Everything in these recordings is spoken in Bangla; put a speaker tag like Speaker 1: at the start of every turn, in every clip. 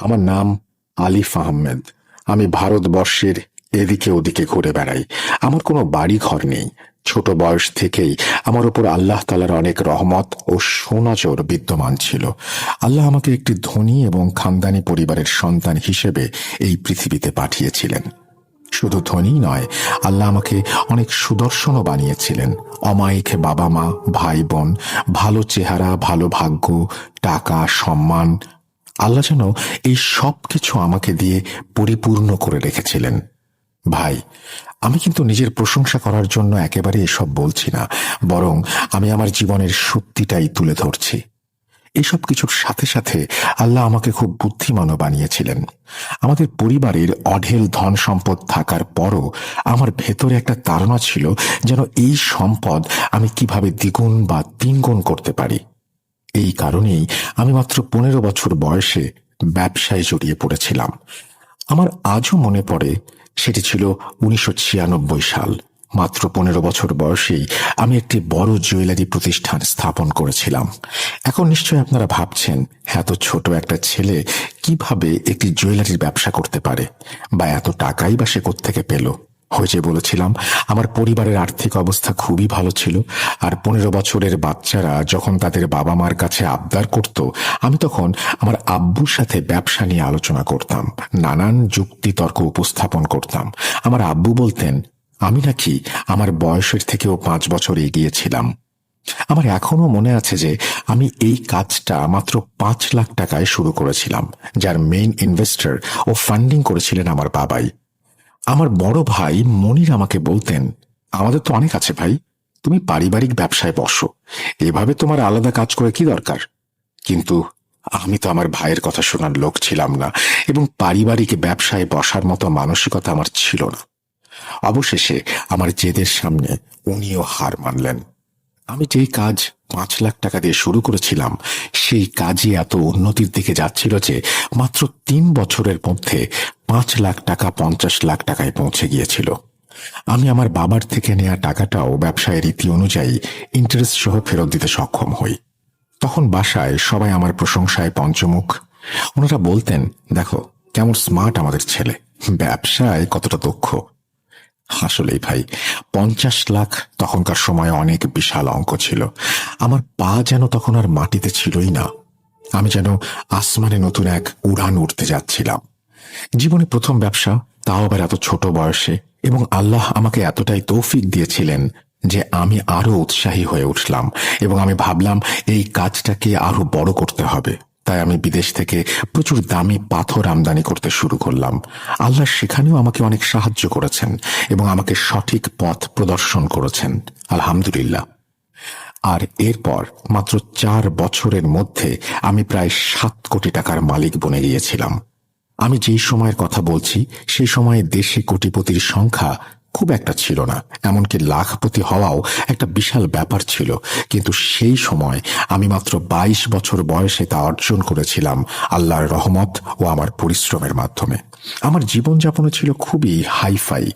Speaker 1: আমার নাম আলিফ আহমেদ। আমি ভারতবর্ষের এদিকে ওদিকে ঘুরে বেড়াই। আমার কোনো বাড়ি ঘর নেই। ছোট বয়স থেকেই আমার উপর আল্লাহ তাআলার অনেক রহমত ও সুনজর বিদ্যমান ছিল। আল্লাহ আমাকে একটি ধনী এবং খানদানি পরিবারের সন্তান হিসেবে এই পৃথিবীতে পাঠিয়েছিলেন। শুধু ধনী নয়, আল্লাহ আমাকে অনেক সুদর্শনও বানিয়েছিলেন। অমায়িক বাবা মা, ভাই বোন, ভালো চেহারা, ভালো ভাগ্য, টাকা, সম্মান। আল্লাহ যেন এই সব কিছু আমাকে দিয়ে পরিপূর্ণ করে রেখেছিলেন। ভাই, আমি কিন্তু নিজের প্রশংসা করার জন্য একেবারে এসব বলছি না, বরং আমি আমার জীবনের সত্যিটাই তুলে ধরছি। এসব কিছুর সাথে সাথে আল্লাহ আমাকে খুব বুদ্ধিমানও বানিয়েছিলেন। আমাদের পরিবারের অঢেল ধন সম্পদ থাকার পরও আমার ভেতরে একটা তাড়না ছিল যেন এই সম্পদ আমি কিভাবে দ্বিগুণ বা তিনগুণ করতে পারি। এই কারণেই আমি মাত্র 15 বছর বয়সে ব্যবসায় জড়িয়ে পড়েছিলাম। আমার আজও মনে পড়ে, সেটি ছিল 1996 সাল। মাত্র 15 বছর বয়সেই আমি একটি বড় জুয়েলারি প্রতিষ্ঠান স্থাপন করেছিলাম। এখন নিশ্চয়ই আপনারা ভাবছেন, এত ছোট একটা ছেলে কিভাবে একটি জুয়েলারির ব্যবসা করতে পারে, বা এত টাকাই বা সে কোত্থেকে পেল। ওই যে বলেছিলাম, আমার পরিবারের আর্থিক অবস্থা খুবই ভালো ছিল। আর 15 বছরের বাচ্চারা যখন তাদের বাবা মার কাছে আবদার করত, আমি তখন আমার আব্বুর সাথে ব্যবসা নিয়ে আলোচনা করতাম, নানান যুক্তি তর্ক উপস্থাপন করতাম। আমার আব্বু বলতেন আমি নাকি আমার বয়সের থেকেও 5 বছর এগিয়ে ছিলাম। আমার এখনো মনে আছে যে আমি এই কাজটা মাত্র 5 লাখ টাকায় শুরু করেছিলাম, যার মেইন ইনভেস্টর ও ফান্ডিং করেছিলেন আমার বাবাই। আমার বড় ভাই মনির আমাকে বলতেন, আমাদের তো অনেক আছে ভাই, তুমি পারিবারিক ব্যবসায় বসো, এভাবে তোমার আলাদা কাজ করে কি দরকার। কিন্তু আমি তো আমার ভাইয়ের কথা শোনার লোক ছিলাম না, এবং পারিবারিক ব্যবসায় বসার মতো মানসিকতা আমার ছিল না। অবশেষে আমার জেদের সামনে উনিও হার মানলেন। আমি যেই কাজ 5 লাখ টাকা দিয়ে শুরু করেছিলাম, সেই কাজই এত উন্নতির দিকে যাচ্ছিল যে মাত্র 3 বছরের মধ্যে 5 লাখ টাকা 50 লাখ টাকায় পৌঁছে গিয়েছিল। আমি আমার বাবার থেকে নেওয়া টাকাটাও ব্যবসায়ের রীতি অনুযায়ী ইন্টারেস্ট সহ ফেরত দিতে সক্ষম হই। তখন বাসায় সবাই আমার প্রশংসায় পঞ্চমুখ। ওনারা বলতেন, দেখো কেমন স্মার্ট আমাদের ছেলে, ব্যবসায় কতটা দক্ষ। আসলেই ভাই, 50 লাখ তখনকার সময় অনেক বিশাল অঙ্ক ছিল। আমার পা যেন তখন আর মাটিতে ছিলই না। আমি যেন আসমানে নতুন এক উড়ান উঠতে যাচ্ছিলাম। জীবনে প্রথম ব্যবসা, তাও আবার এত ছোট বয়সে, এবং আল্লাহ আমাকে এতটাই তৌফিক দিয়েছিলেন যে আমি আরো উৎসাহী হয়ে উঠলাম, এবং আমি ভাবলাম এই কাজটাকে আরো বড় করতে হবে। তাই আমি বিদেশ থেকে প্রচুর দামি পাথর আমদানি করতে শুরু করলাম। আল্লাহ সেখানেও আমাকে অনেক সাহায্য করেছেন এবং আমাকে সঠিক পথ প্রদর্শন করেছেন, আলহামদুলিল্লাহ। আর এরপর মাত্র 4 বছরের মধ্যে আমি প্রায় 7 কোটি টাকার মালিক বনে গিয়েছিলাম। আমি যেই সময়ের কথা বলছি, সেই সময়ে দেশে কোটিপতির সংখ্যা খুব একটা ছিল না, এমনকি লাখপতি হওয়াও একটা বিশাল ব্যাপার ছিল। কিন্তু সেই সময় আমি মাত্র 22 বছর বয়সে তা অর্জন করেছিলাম আল্লাহর রহমত ও আমার পরিশ্রমের মাধ্যমে। আমার জীবনযাপন ছিল খুবই হাইফাই।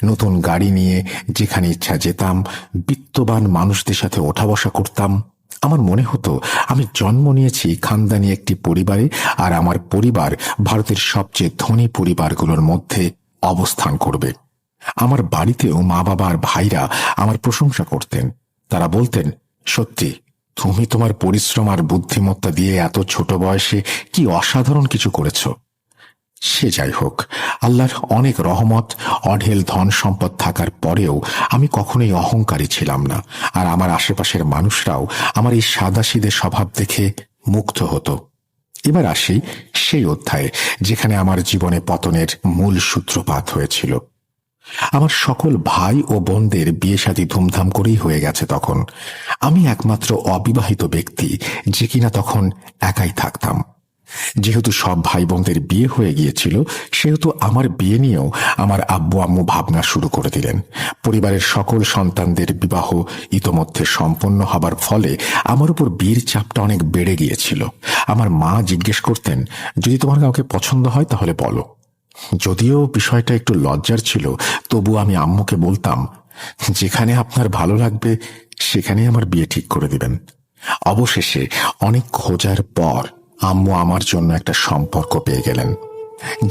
Speaker 1: নতুন গাড়ি নিয়ে যেখানে ইচ্ছা যেতাম, বিত্তবান মানুষদের সাথে ওঠা বসা করতাম। আমার মনে হতো আমি জন্ম নিয়েছি খানদানি একটি পরিবারে, আর আমার পরিবার ভারতের সবচেয়ে ধনী পরিবারগুলোর মধ্যে অবস্থান করবে। আমার বাড়িতেও মা বাবা আর ভাইরা আমার প্রশংসা করতেন। তারা বলতেন, সত্যি তুমি তোমার পরিশ্রম আর বুদ্ধিমত্তা দিয়ে এত ছোট বয়সে কি অসাধারণ কিছু করেছ। সে যাই হোক, আল্লাহর অনেক রহমত, অঢেল ধন সম্পদ থাকার পরেও আমি কখনোই অহংকারী ছিলাম না, আর আমার আশেপাশের মানুষরাও আমার এই সাদাসিধে স্বভাব দেখে মুগ্ধ হতো। এবার আসি সেই অধ্যায়ে যেখানে আমার জীবনে পতনের মূল সূত্রপাত হয়েছিল। আমার সকল ভাই ও বোনদের বিয়ে শাদী ধুমধাম করেই হয়ে গেছে তখন। আমি একমাত্র অবিবাহিত ব্যক্তি যে কিনা তখন একাই থাকতাম। যেহেতু সব ভাই বোনদের বিয়ে হয়ে গিয়েছিল, সেহেতু আমার বিয়ে নিয়েও আমার আব্বু আম্মু ভাবনা শুরু করে দিলেন। পরিবারের সকল সন্তানদের বিবাহ ইতোমধ্যে সম্পন্ন হবার ফলে আমার উপর বিয়ের চাপটা অনেক বেড়ে গিয়েছিল। আমার মা জিজ্ঞেস করতেন, যদি তোমার কাউকে পছন্দ হয় তাহলে বলো। যদিও বিষয়টা একটু লজ্জার ছিল, তবু আমি আম্মুকে বলতাম, যেখানে আপনার ভালো লাগবে সেখানেই আমার বিয়ে ঠিক করে দিবেন। অবশেষে অনেক খোঁজার পর আম্মু আমার জন্য একটা সম্পর্ক পেয়ে গেলেন।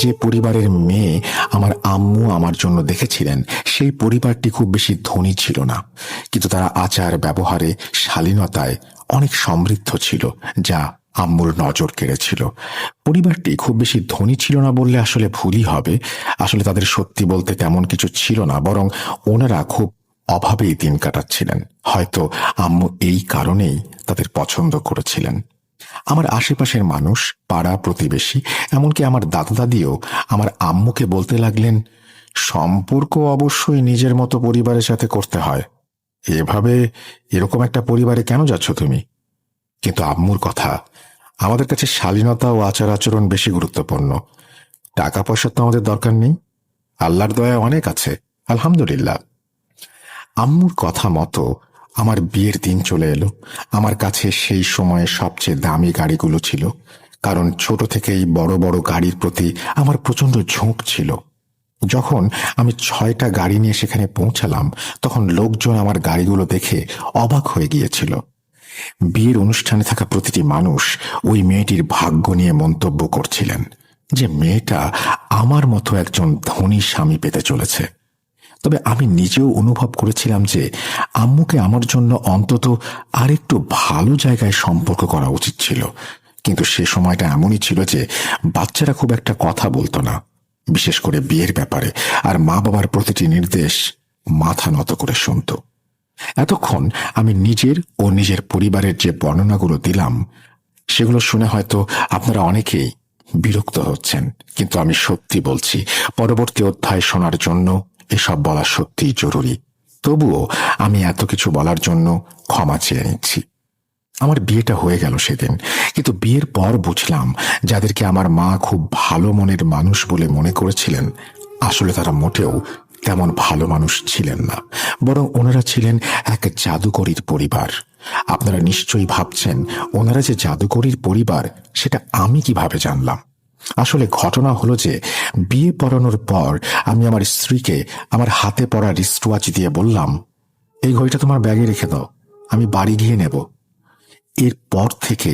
Speaker 1: যে পরিবারের মেয়ে আমার আম্মু আমার জন্য দেখেছিলেন, সেই পরিবারটি খুব বেশি ধনী ছিল না, কিন্তু তারা আচার ব্যবহারে, শালীনতায় অনেক সমৃদ্ধ ছিল, যা আম্মুর নজর কেড়েছিল। পরিবারটি খুব বেশি ধনী ছিল না বললে আসলে ভুলই হবে। আসলে তাদের সত্যি বলতে তেমন কিছু ছিল না, বরং ওনারা খুব অভাবেই দিন কাটাচ্ছিলেন। হয়তো আম্মু এই কারণেই তাদের পছন্দ করেছিলেন। আমার আশেপাশের মানুষ, পাড়া প্রতিবেশী, এমনকি আমার দাদা দাদিও আমার আম্মুকে বলতে লাগলেন, সম্পর্ক অবশ্যই নিজের মতো পরিবারের সাথে করতে হয়, এভাবে এরকম একটা পরিবারে কেন যাচ্ছ তুমি? কিন্তু আম্মুর কথা, আমাদের কাছে শালীনতা ও আচার আচরণ বেশি গুরুত্বপূর্ণ। টাকা পয়সা তো আমাদের দরকার নেই, আল্লাহর দয়া অনেক আছে, আলহামদুলিল্লাহ। আম্মুর কথা মতো আমার বিয়ের দিন চলে এলো। আমার কাছে সেই সময়ে সবচেয়ে দামি গাড়িগুলো ছিল, কারণ ছোট থেকেই বড় বড় গাড়ির প্রতি আমার প্রচন্ড ঝোঁক ছিল। যখন আমি 6টা গাড়ি নিয়ে সেখানে পৌঁছালাম, তখন লোকজন আমার গাড়িগুলো দেখে অবাক হয়ে গিয়েছিল। বিয়ের অনুষ্ঠানে থাকা প্রতিটি মানুষ ওই মেয়েটির ভাগ্য নিয়ে মন্তব্য করছিলেন যে মেয়েটা আমার মতো একজন ধনী স্বামী পেতে চলেছে। তবে আমি নিজেও অনুভব করেছিলাম যে আম্মুকে আমার জন্য অন্তত আরেকটু ভালো জায়গায় সম্পর্ক করা উচিত ছিল। কিন্তু সে সময়টা এমনই ছিল যে বাচ্চারা খুব একটা কথা বলতো না, বিশেষ করে বিয়ের ব্যাপারে, আর মা বাবার প্রতিটি নির্দেশ মাথা নত করে শুনত। এতক্ষণ আমি নিজের ও নিজের পরিবারের যে বর্ণনাগুলো দিলাম, সেগুলো শুনে হয়তো আপনারা অনেকেই বিরক্ত হচ্ছেন, কিন্তু আমি সত্যি বলছি, পরবর্তী অধ্যায় শোনার জন্য এসব বলা সত্যিই জরুরি। তবুও আমি এত কিছু বলার জন্য ক্ষমা চেয়ে নিচ্ছি। আমার বিয়েটা হয়ে গেল সেদিন, কিন্তু বিয়ের পর বুঝলাম যাদেরকে আমার মা খুব ভালো মনের মানুষ বলে মনে করেছিলেন, আসলে তারা মোটেও তেমন ভালো মানুষ ছিলেন না, বরং ওনারা ছিলেন এক জাদুকরীর পরিবার। আপনারা নিশ্চয়ই ভাবছেন ওনারা যে জাদুকরীর পরিবার সেটা আমি কিভাবে জানলাম। আসলে ঘটনা হলো যে বিয়ে পড়ানোর পর আমি আমার স্ত্রীকে আমার হাতে পড়া রিস্টওয়াচ দিয়ে বললাম, এই ঘড়িটা তোমার ব্যাগে রেখে দাও, আমি বাড়ি গিয়ে নেব। এরপর থেকে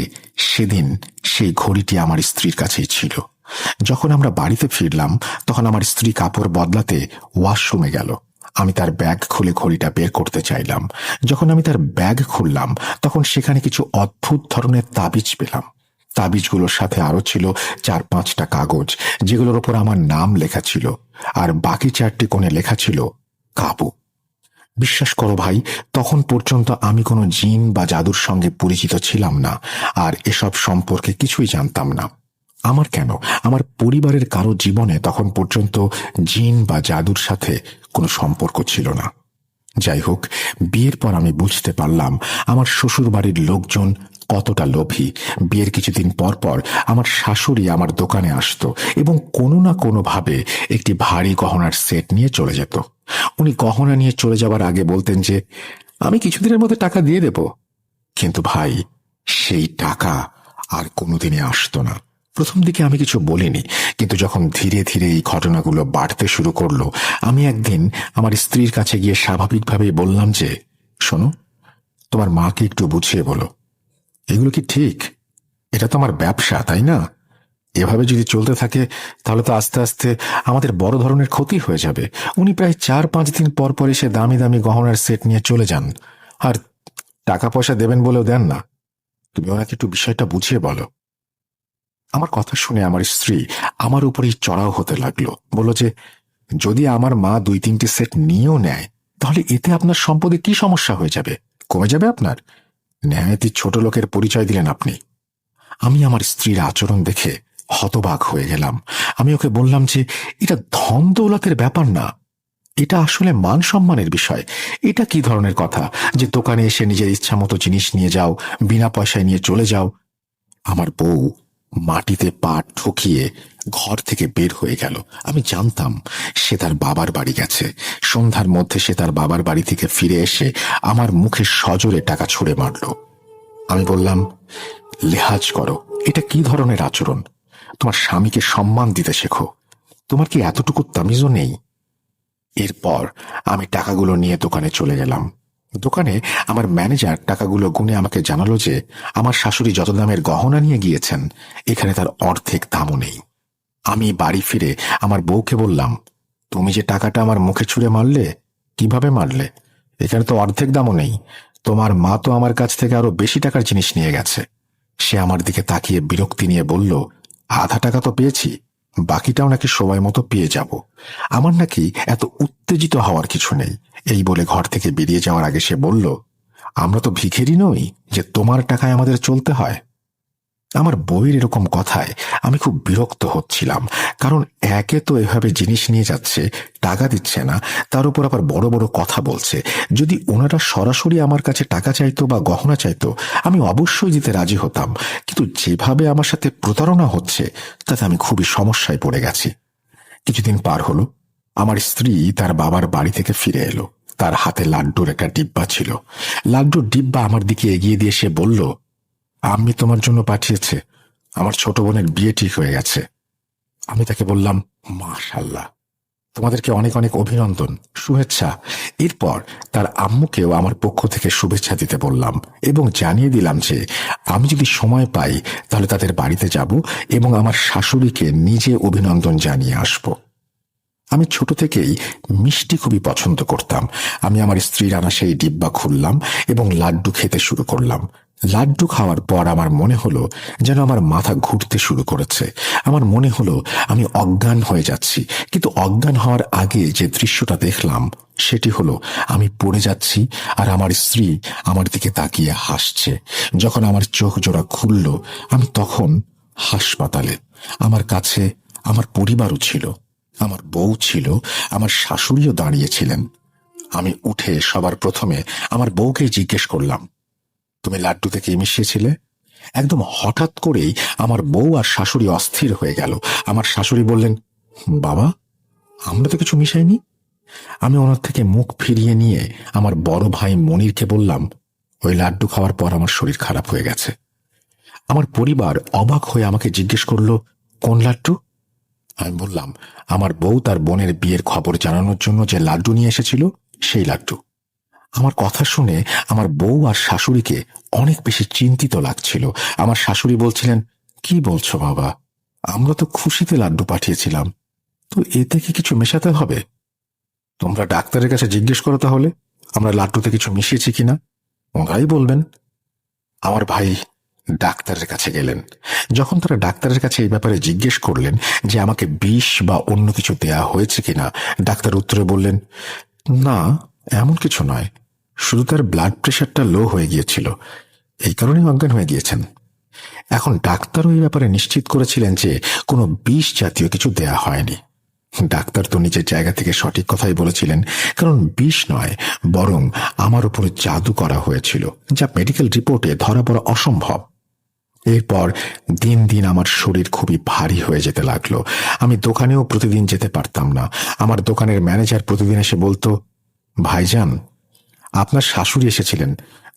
Speaker 1: সেদিন সেই ঘড়িটি আমার স্ত্রীর কাছেই ছিল। যখন আমরা বাড়িতে ফিরলাম, তখন আমার স্ত্রী কাপড় বদলাতে ওয়াশরুমে গেল। আমি তার ব্যাগ খুলে ঘড়িটা বের করতে চাইলাম। যখন আমি তার ব্যাগ খুললাম, তখন সেখানে কিছু অদ্ভুত ধরনের তাবিজ পেলাম। তাবিজগুলোর সাথে আরো ছিল 4-5টা কাগজ, যেগুলোর উপর আমার নাম লেখা ছিল, আর বাকি 4টি কোণে লেখা ছিল কাবু। বিশ্বাস করো ভাই, তখন পর্যন্ত আমি কোনো জিন বা জাদুর সঙ্গে পরিচিত ছিলাম না, আর এসব সম্পর্কে কিছুই জানতাম না। আমার কেন, আমার পরিবারের কারো জীবনে তখন পর্যন্ত জিন বা জাদুর সাথে কোনো সম্পর্ক ছিল না। যাই হোক, বিয়ের পর আমি বুঝতে পারলাম আমার শ্বশুর বাড়ির লোকজন কতটা লোভী। বিয়ের কিছুদিন পর পর আমার শাশুড়ি আমার দোকানে আসতো এবং কোনো না কোনোভাবে একটি ভারী গহনার সেট নিয়ে চলে যেত। উনি গহনা নিয়ে চলে যাবার আগে বলতেন যে আমি কিছুদিনের মধ্যে টাকা দিয়ে দেব, কিন্তু ভাই, সেই টাকা আর কোনোদিনই আসতো না। প্রথম দিকে আমি কিছু বলিনি, কিন্তু যখন ধীরে ধীরে এই ঘটনাগুলো বাড়তে শুরু করলো, আমি একদিন আমার স্ত্রীর কাছে গিয়ে স্বাভাবিকভাবেই বললাম যে, শোনো, তোমার মাকে একটু বুঝিয়ে বলো, এগুলো কি ঠিক? এটা তো আমার ব্যবসা, তাই না? এভাবে যদি চলতে থাকে তাহলে তো আস্তে আস্তে আমাদের বড় ধরনের ক্ষতি হয়ে যাবে। উনি প্রায় 4-5 দিন পর পর এসে দামি দামি গহনার সেট নিয়ে চলে যান, আর টাকা পয়সা দেবেন বলেও দেন না। তুমি ওনাকে একটু বিষয়টা বুঝিয়ে বলো। আমার কথা শুনে আমার স্ত্রী আমার উপরেই চড়াও হতে লাগলো। বলল যে যদি আমার মা 2-3টি সেট নিয়েও নেয়, তাহলে এতে আপনার সম্পদে কি সমস্যা হয়ে যাবে? কমে যাবে আপনার? নেহায়েতি ছোট লোকের পরিচয় দিলেন আপনি। আমি আমার স্ত্রীর আচরণ দেখে হতবাক হয়ে গেলাম। আমি ওকে বললাম যে এটা ধন দৌলতের ব্যাপার না, এটা আসলে মান সম্মানের বিষয়। এটা কি ধরনের কথা যে দোকানে এসে নিজের ইচ্ছা মতো জিনিস নিয়ে যাও, বিনা পয়সায় নিয়ে চলে যাও? আমার বউ মাটিতে পা ঠকিয়ে ঘর থেকে বের হয়ে গেল। আমি জানতাম সে তার বাবার বাড়ি গেছে। সন্ধ্যার মধ্যে সে তার বাবার বাড়ি থেকে ফিরে এসে আমার মুখে সজোরে টাকা ছুঁড়ে মারল। আমি বললাম, লেহাজ করো, এটা কি ধরনের আচরণ? তোমার স্বামীকে সম্মান দিতে শেখো। তোমার কি এতটুকু তামিজও নেই? এরপর আমি টাকাগুলো নিয়ে দোকানে চলে গেলাম। দোকানে আমার ম্যানেজার টাকাগুলো গুনে আমাকে জানালো যে আমার শাশুড়ি যত দামের গহনা নিয়ে গিয়েছেন এখানে তার অর্ধেক দামও নেই। আমি বাড়ি ফিরে আমার বউকে বললাম, তুমি যে টাকাটা আমার মুখে ছুঁড়ে মারলে, কিভাবে মারলে? এখানে তো অর্ধেক দামও নেই। তোমার মা তো আমার কাছ থেকে আরো বেশি টাকার জিনিস নিয়ে গেছে। সে আমার দিকে তাকিয়ে বিরক্তি নিয়ে বলল, আধা টাকা তো পেয়েছি, বাকিটাও নাকি সময় মতো পেয়ে যাব। আমার নাকি এত উত্তেজিত হওয়ার কিছু নেই। এই বলে ঘর থেকে বেরিয়ে যাওয়ার আগে সে বলল, আমরা তো ভিখারি নই যে তোমার টাকায় আমাদের চলতে হয়। আমার বইয়ের এরকম কথায় আমি খুব বিরক্ত হচ্ছিলাম, কারণ একে তো এভাবে জিনিস নিয়ে যাচ্ছে, টাকা দিচ্ছে না, তার উপর আবার বড় বড় কথা বলছে। যদি ওনারা সরাসরি আমার কাছে টাকা চাইতো বা গহনা চাইতো আমি অবশ্যই দিতে রাজি হতাম, কিন্তু যেভাবে আমার সাথে প্রতারণা হচ্ছে তাতে আমি খুবই সমস্যায় পড়ে গেছি। কিছুদিন পার হলো, আমার স্ত্রী তার বাবার বাড়ি থেকে ফিরে এলো। তার হাতে লাড্ডুর একটা ডিব্বা ছিল। লাড্ডুর ডিব্বা আমার দিকে এগিয়ে দিয়ে সে বলল, আম্মি তোমার জন্য পাঠিয়েছে, আমার ছোট বোনের বিয়ে ঠিক হয়ে গেছে। আমি তাকে বললাম, মাশাআল্লাহ, তোমাদেরকে অনেক অনেক অভিনন্দন, শুভেচ্ছা। এরপর তার আম্মুকেও আমার পক্ষ থেকে শুভেচ্ছা দিতে বললাম এবং জানিয়ে দিলাম যে আমি যদি সময় পাই তাহলে তাদের বাড়িতে যাব এবং আমার শাশুড়িকে নিজে অভিনন্দন জানিয়ে আসব। আমি ছোট থেকেই মিষ্টি খুবই পছন্দ করতাম। আমি আমার স্ত্রীর আনা সেই ডিব্বা খুললাম এবং লাড্ডু খেতে শুরু করলাম। লাড্ডু খাওয়ার পর আমার মনে হলো যেন আমার মাথা ঘুরতে শুরু করেছে। আমার মনে হলো আমি অজ্ঞান হয়ে যাচ্ছি, কিন্তু অজ্ঞান হওয়ার আগে যে দৃশ্যটা দেখলাম সেটি হলো আমি পড়ে যাচ্ছি আর আমার স্ত্রী আমার দিকে তাকিয়ে হাসছে। যখন আমার চোখ জোড়া খুলল আমি তখন হাসপাতালে। আমার কাছে আমার পরিবারও ছিল, আমার বউ ছিল, আমার শাশুড়িও দাঁড়িয়েছিলেন। আমি উঠে সবার প্রথমে আমার বউকেই জিজ্ঞেস করলাম, তুমি লাড্ডুতে কি মিশিয়েছিলে? একদম হঠাৎ করেই আমার বউ আর শাশুড়ি অস্থির হয়ে গেল। আমার শাশুড়ি বললেন, বাবা, আমরা তো কিছু মিশাইনি। আমি ওনার থেকে মুখ ফিরিয়ে নিয়ে আমার বড় ভাই মনিরকে বললাম, ওই লাড্ডু খাওয়ার পর আমার শরীর খারাপ হয়ে গেছে। আমার পরিবার অবাক হয়ে আমাকে জিজ্ঞেস করলো, কোন লাড্ডু? আমি বললাম, আমার বউ তার বোনের বিয়ের খবর জানানোর জন্য যে লাড্ডু নিয়ে এসেছিল সেই লাড্ডু। আমার কথা শুনে আমার বউ আর শাশুড়িকে অনেক বেশি চিন্তিত লাগছিল। আমার শাশুড়ি বলছিলেন, কি বলছো বাবা, আমরা তো খুশিতে লাড্ডু পাঠিয়েছিলাম, তো এতে কি কিছু মেশাতে হবে? তোমরা ডাক্তারের কাছে জিজ্ঞেস করো তাহলে আমরা লাড্ডুতে কিছু মিশিয়েছি কিনা, ওরাই বলবেন। আমার ভাই ডাক্তারের কাছে গেলেন। যখন তারা ডাক্তারের কাছে এই ব্যাপারে জিজ্ঞেস করলেন যে আমাকে বিষ বা অন্য কিছু দেয়া হয়েছে কিনা, ডাক্তার উত্তরে বললেন, না, এমন কিছু নয়, শুধু তার ব্লাড প্রেশারটা লো হয়ে গিয়েছিল, এই কারণে অজ্ঞান হয়ে গিয়েছেন। এখন ডাক্তারও এই ব্যাপারে নিশ্চিত করেছিলেন যে কোনো বিষ জাতীয় কিছু দেয়া হয়নি। ডাক্তার তো নিজের জায়গা থেকে সঠিক কথাই বলেছিলেন, কারণ বিষ নয়, বরং আমার উপরে জাদু করা হয়েছিল, যা মেডিকেল রিপোর্টে ধরা পড়া অসম্ভব। এরপর দিন দিন আমার শরীর খুবই ভারী হয়ে যেতে লাগলো। আমি দোকানেও প্রতিদিন যেতে পারতাম না। আমার দোকানের ম্যানেজার প্রতিদিন এসে বলতো, ভাইজান, আপনার শাশুড়ি এসেছিলেন,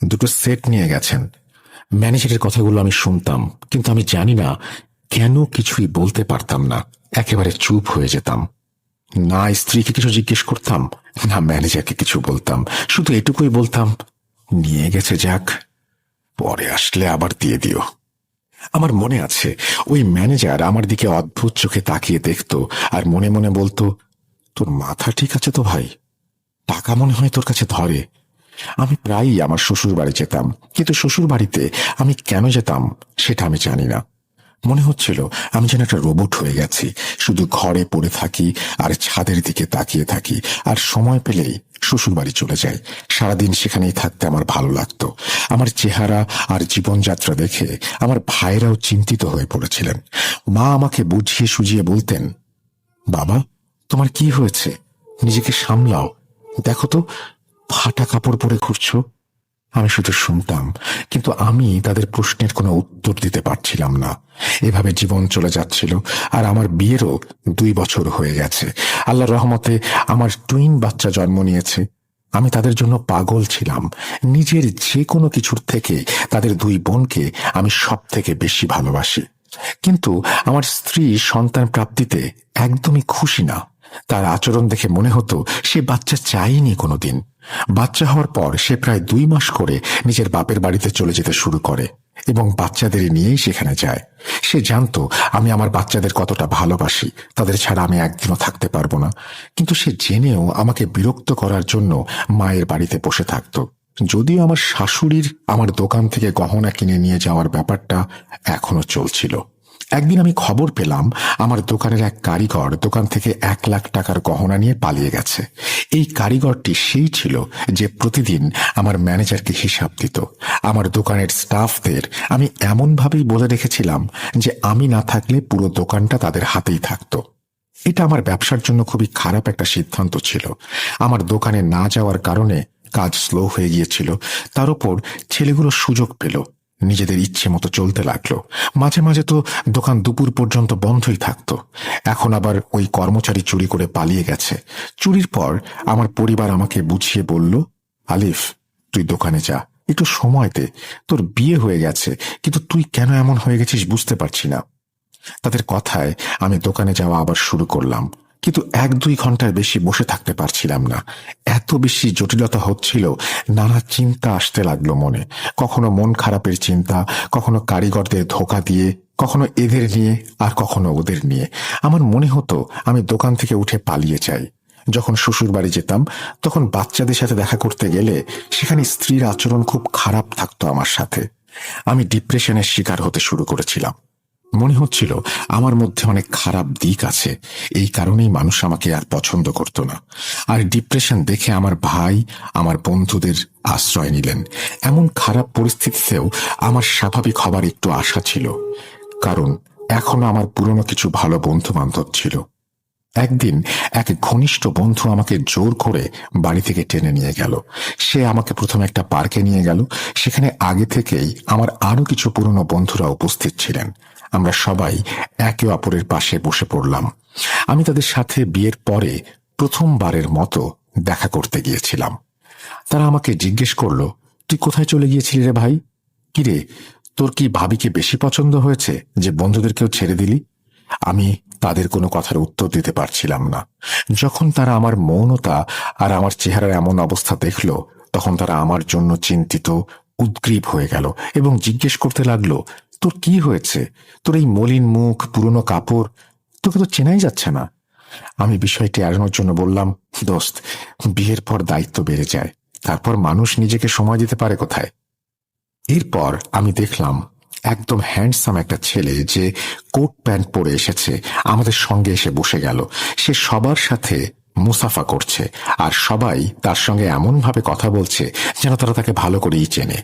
Speaker 1: দুটো সেট নিয়ে গেছেন। ম্যানেজারের কথাগুলো আমি শুনতাম, কিন্তু আমি জানি না কেন কিছুই বলতে পারতাম না, একেবারে চুপ হয়ে যেতাম। না স্ত্রীকে কিছু জিজ্ঞেস করতাম, না ম্যানেজারকে কিছু বলতাম, শুধু এটুকুই বলতাম, নিয়ে গেছে যাক, পরে আসলে আবার দিয়ে দিও। আমার মনে আছে ওই ম্যানেজার আমার দিকে অদ্ভুত চোখে তাকিয়ে দেখতো আর মনে মনে বলতো, তোর মাথা ঠিক আছে তো ভাই, টাকা মনে হয় তোর কাছে ধরে। আমি প্রায়ই আমার শ্বশুর বাড়ি যেতাম, কিন্তু শ্বশুর বাড়িতে আমি কেন যেতাম সেটা আমি জানি না। মনে হচ্ছিল আমি যেন একটা রোবট হয়ে গেছি, শুধু ঘরে পড়ে থাকি আর ছাদের দিকে তাকিয়ে থাকি, আর সময় পেলেই শ্বশুর বাড়ি চলে যাই। সারাদিন সেখানেই থাকতে আমার ভালো লাগতো। আমার চেহারা আর জীবনযাত্রা দেখে আমার ভাইরাও চিন্তিত হয়ে পড়েছিলেন। মা আমাকে বুঝিয়ে সুঝিয়ে বলতেন, বাবা, তোমার কি হয়েছে, নিজেকে সামলাও, দেখো তো ফাটা কাপড় পরে ঘুরছো। আমি শুধু শুনতাম, কিন্তু আমি তাদের প্রশ্নের কোনো উত্তর দিতে পারছিলাম না। এভাবে জীবন চলে যাচ্ছিল, আর আমার বিয়েরও 2 বছর হয়ে গেছে। আল্লাহর রহমতে আমার টুইন বাচ্চা জন্ম নিয়েছে। আমি তাদের জন্য পাগল ছিলাম। নিজের যে কোনো কিছুর থেকে তাদের 2 বোনকে আমি সব থেকে বেশি ভালোবাসি। কিন্তু আমার স্ত্রী সন্তান প্রাপ্তিতে একদমই খুশি না। তার আচরণ দেখে মনে হতো সে বাচ্চা চায়নি কোনোদিন। বাচ্চা হওয়ার পর সে প্রায় 2 মাস করে নিজের বাপের বাড়িতে চলে যেতে শুরু করে এবং বাচ্চাদের নিয়েই সেখানে যায়। সে জানতো আমি আমার বাচ্চাদের কতটা ভালোবাসি, তাদের ছাড়া আমি একদিনও থাকতে পারবো না। কিন্তু সে জেনেও আমাকে বিরক্ত করার জন্য মায়ের বাড়িতে বসে থাকত। যদিও আমার শাশুড়ির আমার দোকান থেকে গহনা কিনে নিয়ে যাওয়ার ব্যাপারটা এখনো চলছিল। একদিন আমি খবর পেলাম আমার দোকানের এক কারিগর দোকান থেকে 1 লাখ টাকার গহনা নিয়ে পালিয়ে গেছে। এই কারিগরটি সেই ছিল যে প্রতিদিন আমার ম্যানেজারকে হিসাব দিত। আমার দোকানের স্টাফদের আমি এমনভাবেই বলে রেখেছিলাম যে আমি না থাকলে পুরো দোকানটা তাদের হাতেই থাকতো। এটা আমার ব্যবসার জন্য খুবই খারাপ একটা সিদ্ধান্ত ছিল। আমার দোকানে না যাওয়ার কারণে কাজ স্লো হয়ে গিয়েছিল। তার উপর ছেলেগুলো সুযোগ পেল, নিজেদের ইচ্ছে মতো চলতে লাগলো। মাঝে মাঝে তো দোকান দুপুর পর্যন্ত বন্ধই থাকতো। এখন আবার ওই কর্মচারী চুরি করে পালিয়ে গেছে। চুরির পর আমার পরিবার আমাকে বুঝিয়ে বলল, আলিফ, তুই দোকানে যা, একটু সময় দে। তোর বিয়ে হয়ে গেছে, কিন্তু তুই কেন এমন হয়ে গেছিস বুঝতে পারছি না। তাদের কথায় আমি দোকানে যাওয়া আবার শুরু করলাম, কিন্তু 1-2 ঘন্টার বেশি বসে থাকতে পারছিলাম না। এত বেশি জটিলতা হচ্ছিল, নানা চিন্তা আসতে লাগলো মনে। কখনো মন খারাপের চিন্তা, কখনো কারিগরদের ধোঁকা দিয়ে, কখনো এদের নিয়ে, আর কখনো ওদের নিয়ে। আমার মনে হতো আমি দোকান থেকে উঠে পালিয়ে যাই। যখন শ্বশুর বাড়ি যেতাম তখন বাচ্চাদের সাথে দেখা করতে গেলে সেখানে স্ত্রীর আচরণ খুব খারাপ থাকতো আমার সাথে। আমি ডিপ্রেশনের শিকার হতে শুরু করেছিলাম। মনে হচ্ছিল আমার মধ্যে অনেক খারাপ দিক আছে, এই কারণেই মানুষ আমাকে আর পছন্দ করত না। আর ডিপ্রেশন দেখে আমার ভাই আমার বন্ধুদের আশ্রয় নিলেন। এমন খারাপ পরিস্থিতিতেও আমার স্বাভাবিক হবার একটু আশা ছিল, কারণ এখনো আমার পুরনো কিছু ভালো বন্ধু বান্ধব ছিল। একদিন এক ঘনিষ্ঠ বন্ধু আমাকে জোর করে বাড়ি থেকে টেনে নিয়ে গেল। সে আমাকে প্রথমে একটা পার্কে নিয়ে গেল। সেখানে আগে থেকেই আমার আরো কিছু পুরনো বন্ধুরা উপস্থিত ছিলেন। আমরা সবাই একে অপরের পাশে বসে পড়লাম। আমি তাদের সাথে বিয়ের পরে প্রথমবারের মতো দেখা করতে গিয়েছিলাম। তারা আমাকে জিজ্ঞেস করলো, তুই কোথায় চলে গিয়েছিলি রে ভাই? কিরে, তোর কি ভাবিকে বেশি পছন্দ হয়েছে যে বন্ধুদেরকেও ছেড়ে দিলি? আমি তাদের কোনো কথার উত্তর দিতে পারছিলাম না। যখন তারা আমার মৌনতা আর আমার চেহারার এমন অবস্থা দেখল, তখন তারা আমার জন্য চিন্তিত, উদ্গ্রীব হয়ে গেল এবং জিজ্ঞেস করতে লাগলো, তোর কি হয়েছে? তোর এই মলিন মুখ, পুরনো কাপড়, তোকে তো চেনাই যাচ্ছে না। আমি বিষয়টি এড়ানোর জন্য বললাম, দোস্ত, বিয়ের পর দায়িত্ব বেড়ে যায়, তারপর মানুষ নিজেকে সময় দিতে পারে কোথায়? এরপর আমি দেখলাম একদম হ্যান্ডসাম একটা ছেলে যে কোট প্যান্ট পরে এসেছে আমাদের সঙ্গে এসে বসে গেল। সে সবার সাথে মুসাফা করছে, আর সবাই তার সঙ্গে এমনভাবে কথা বলছে যেন তারা তাকে ভালো করেই চেনে।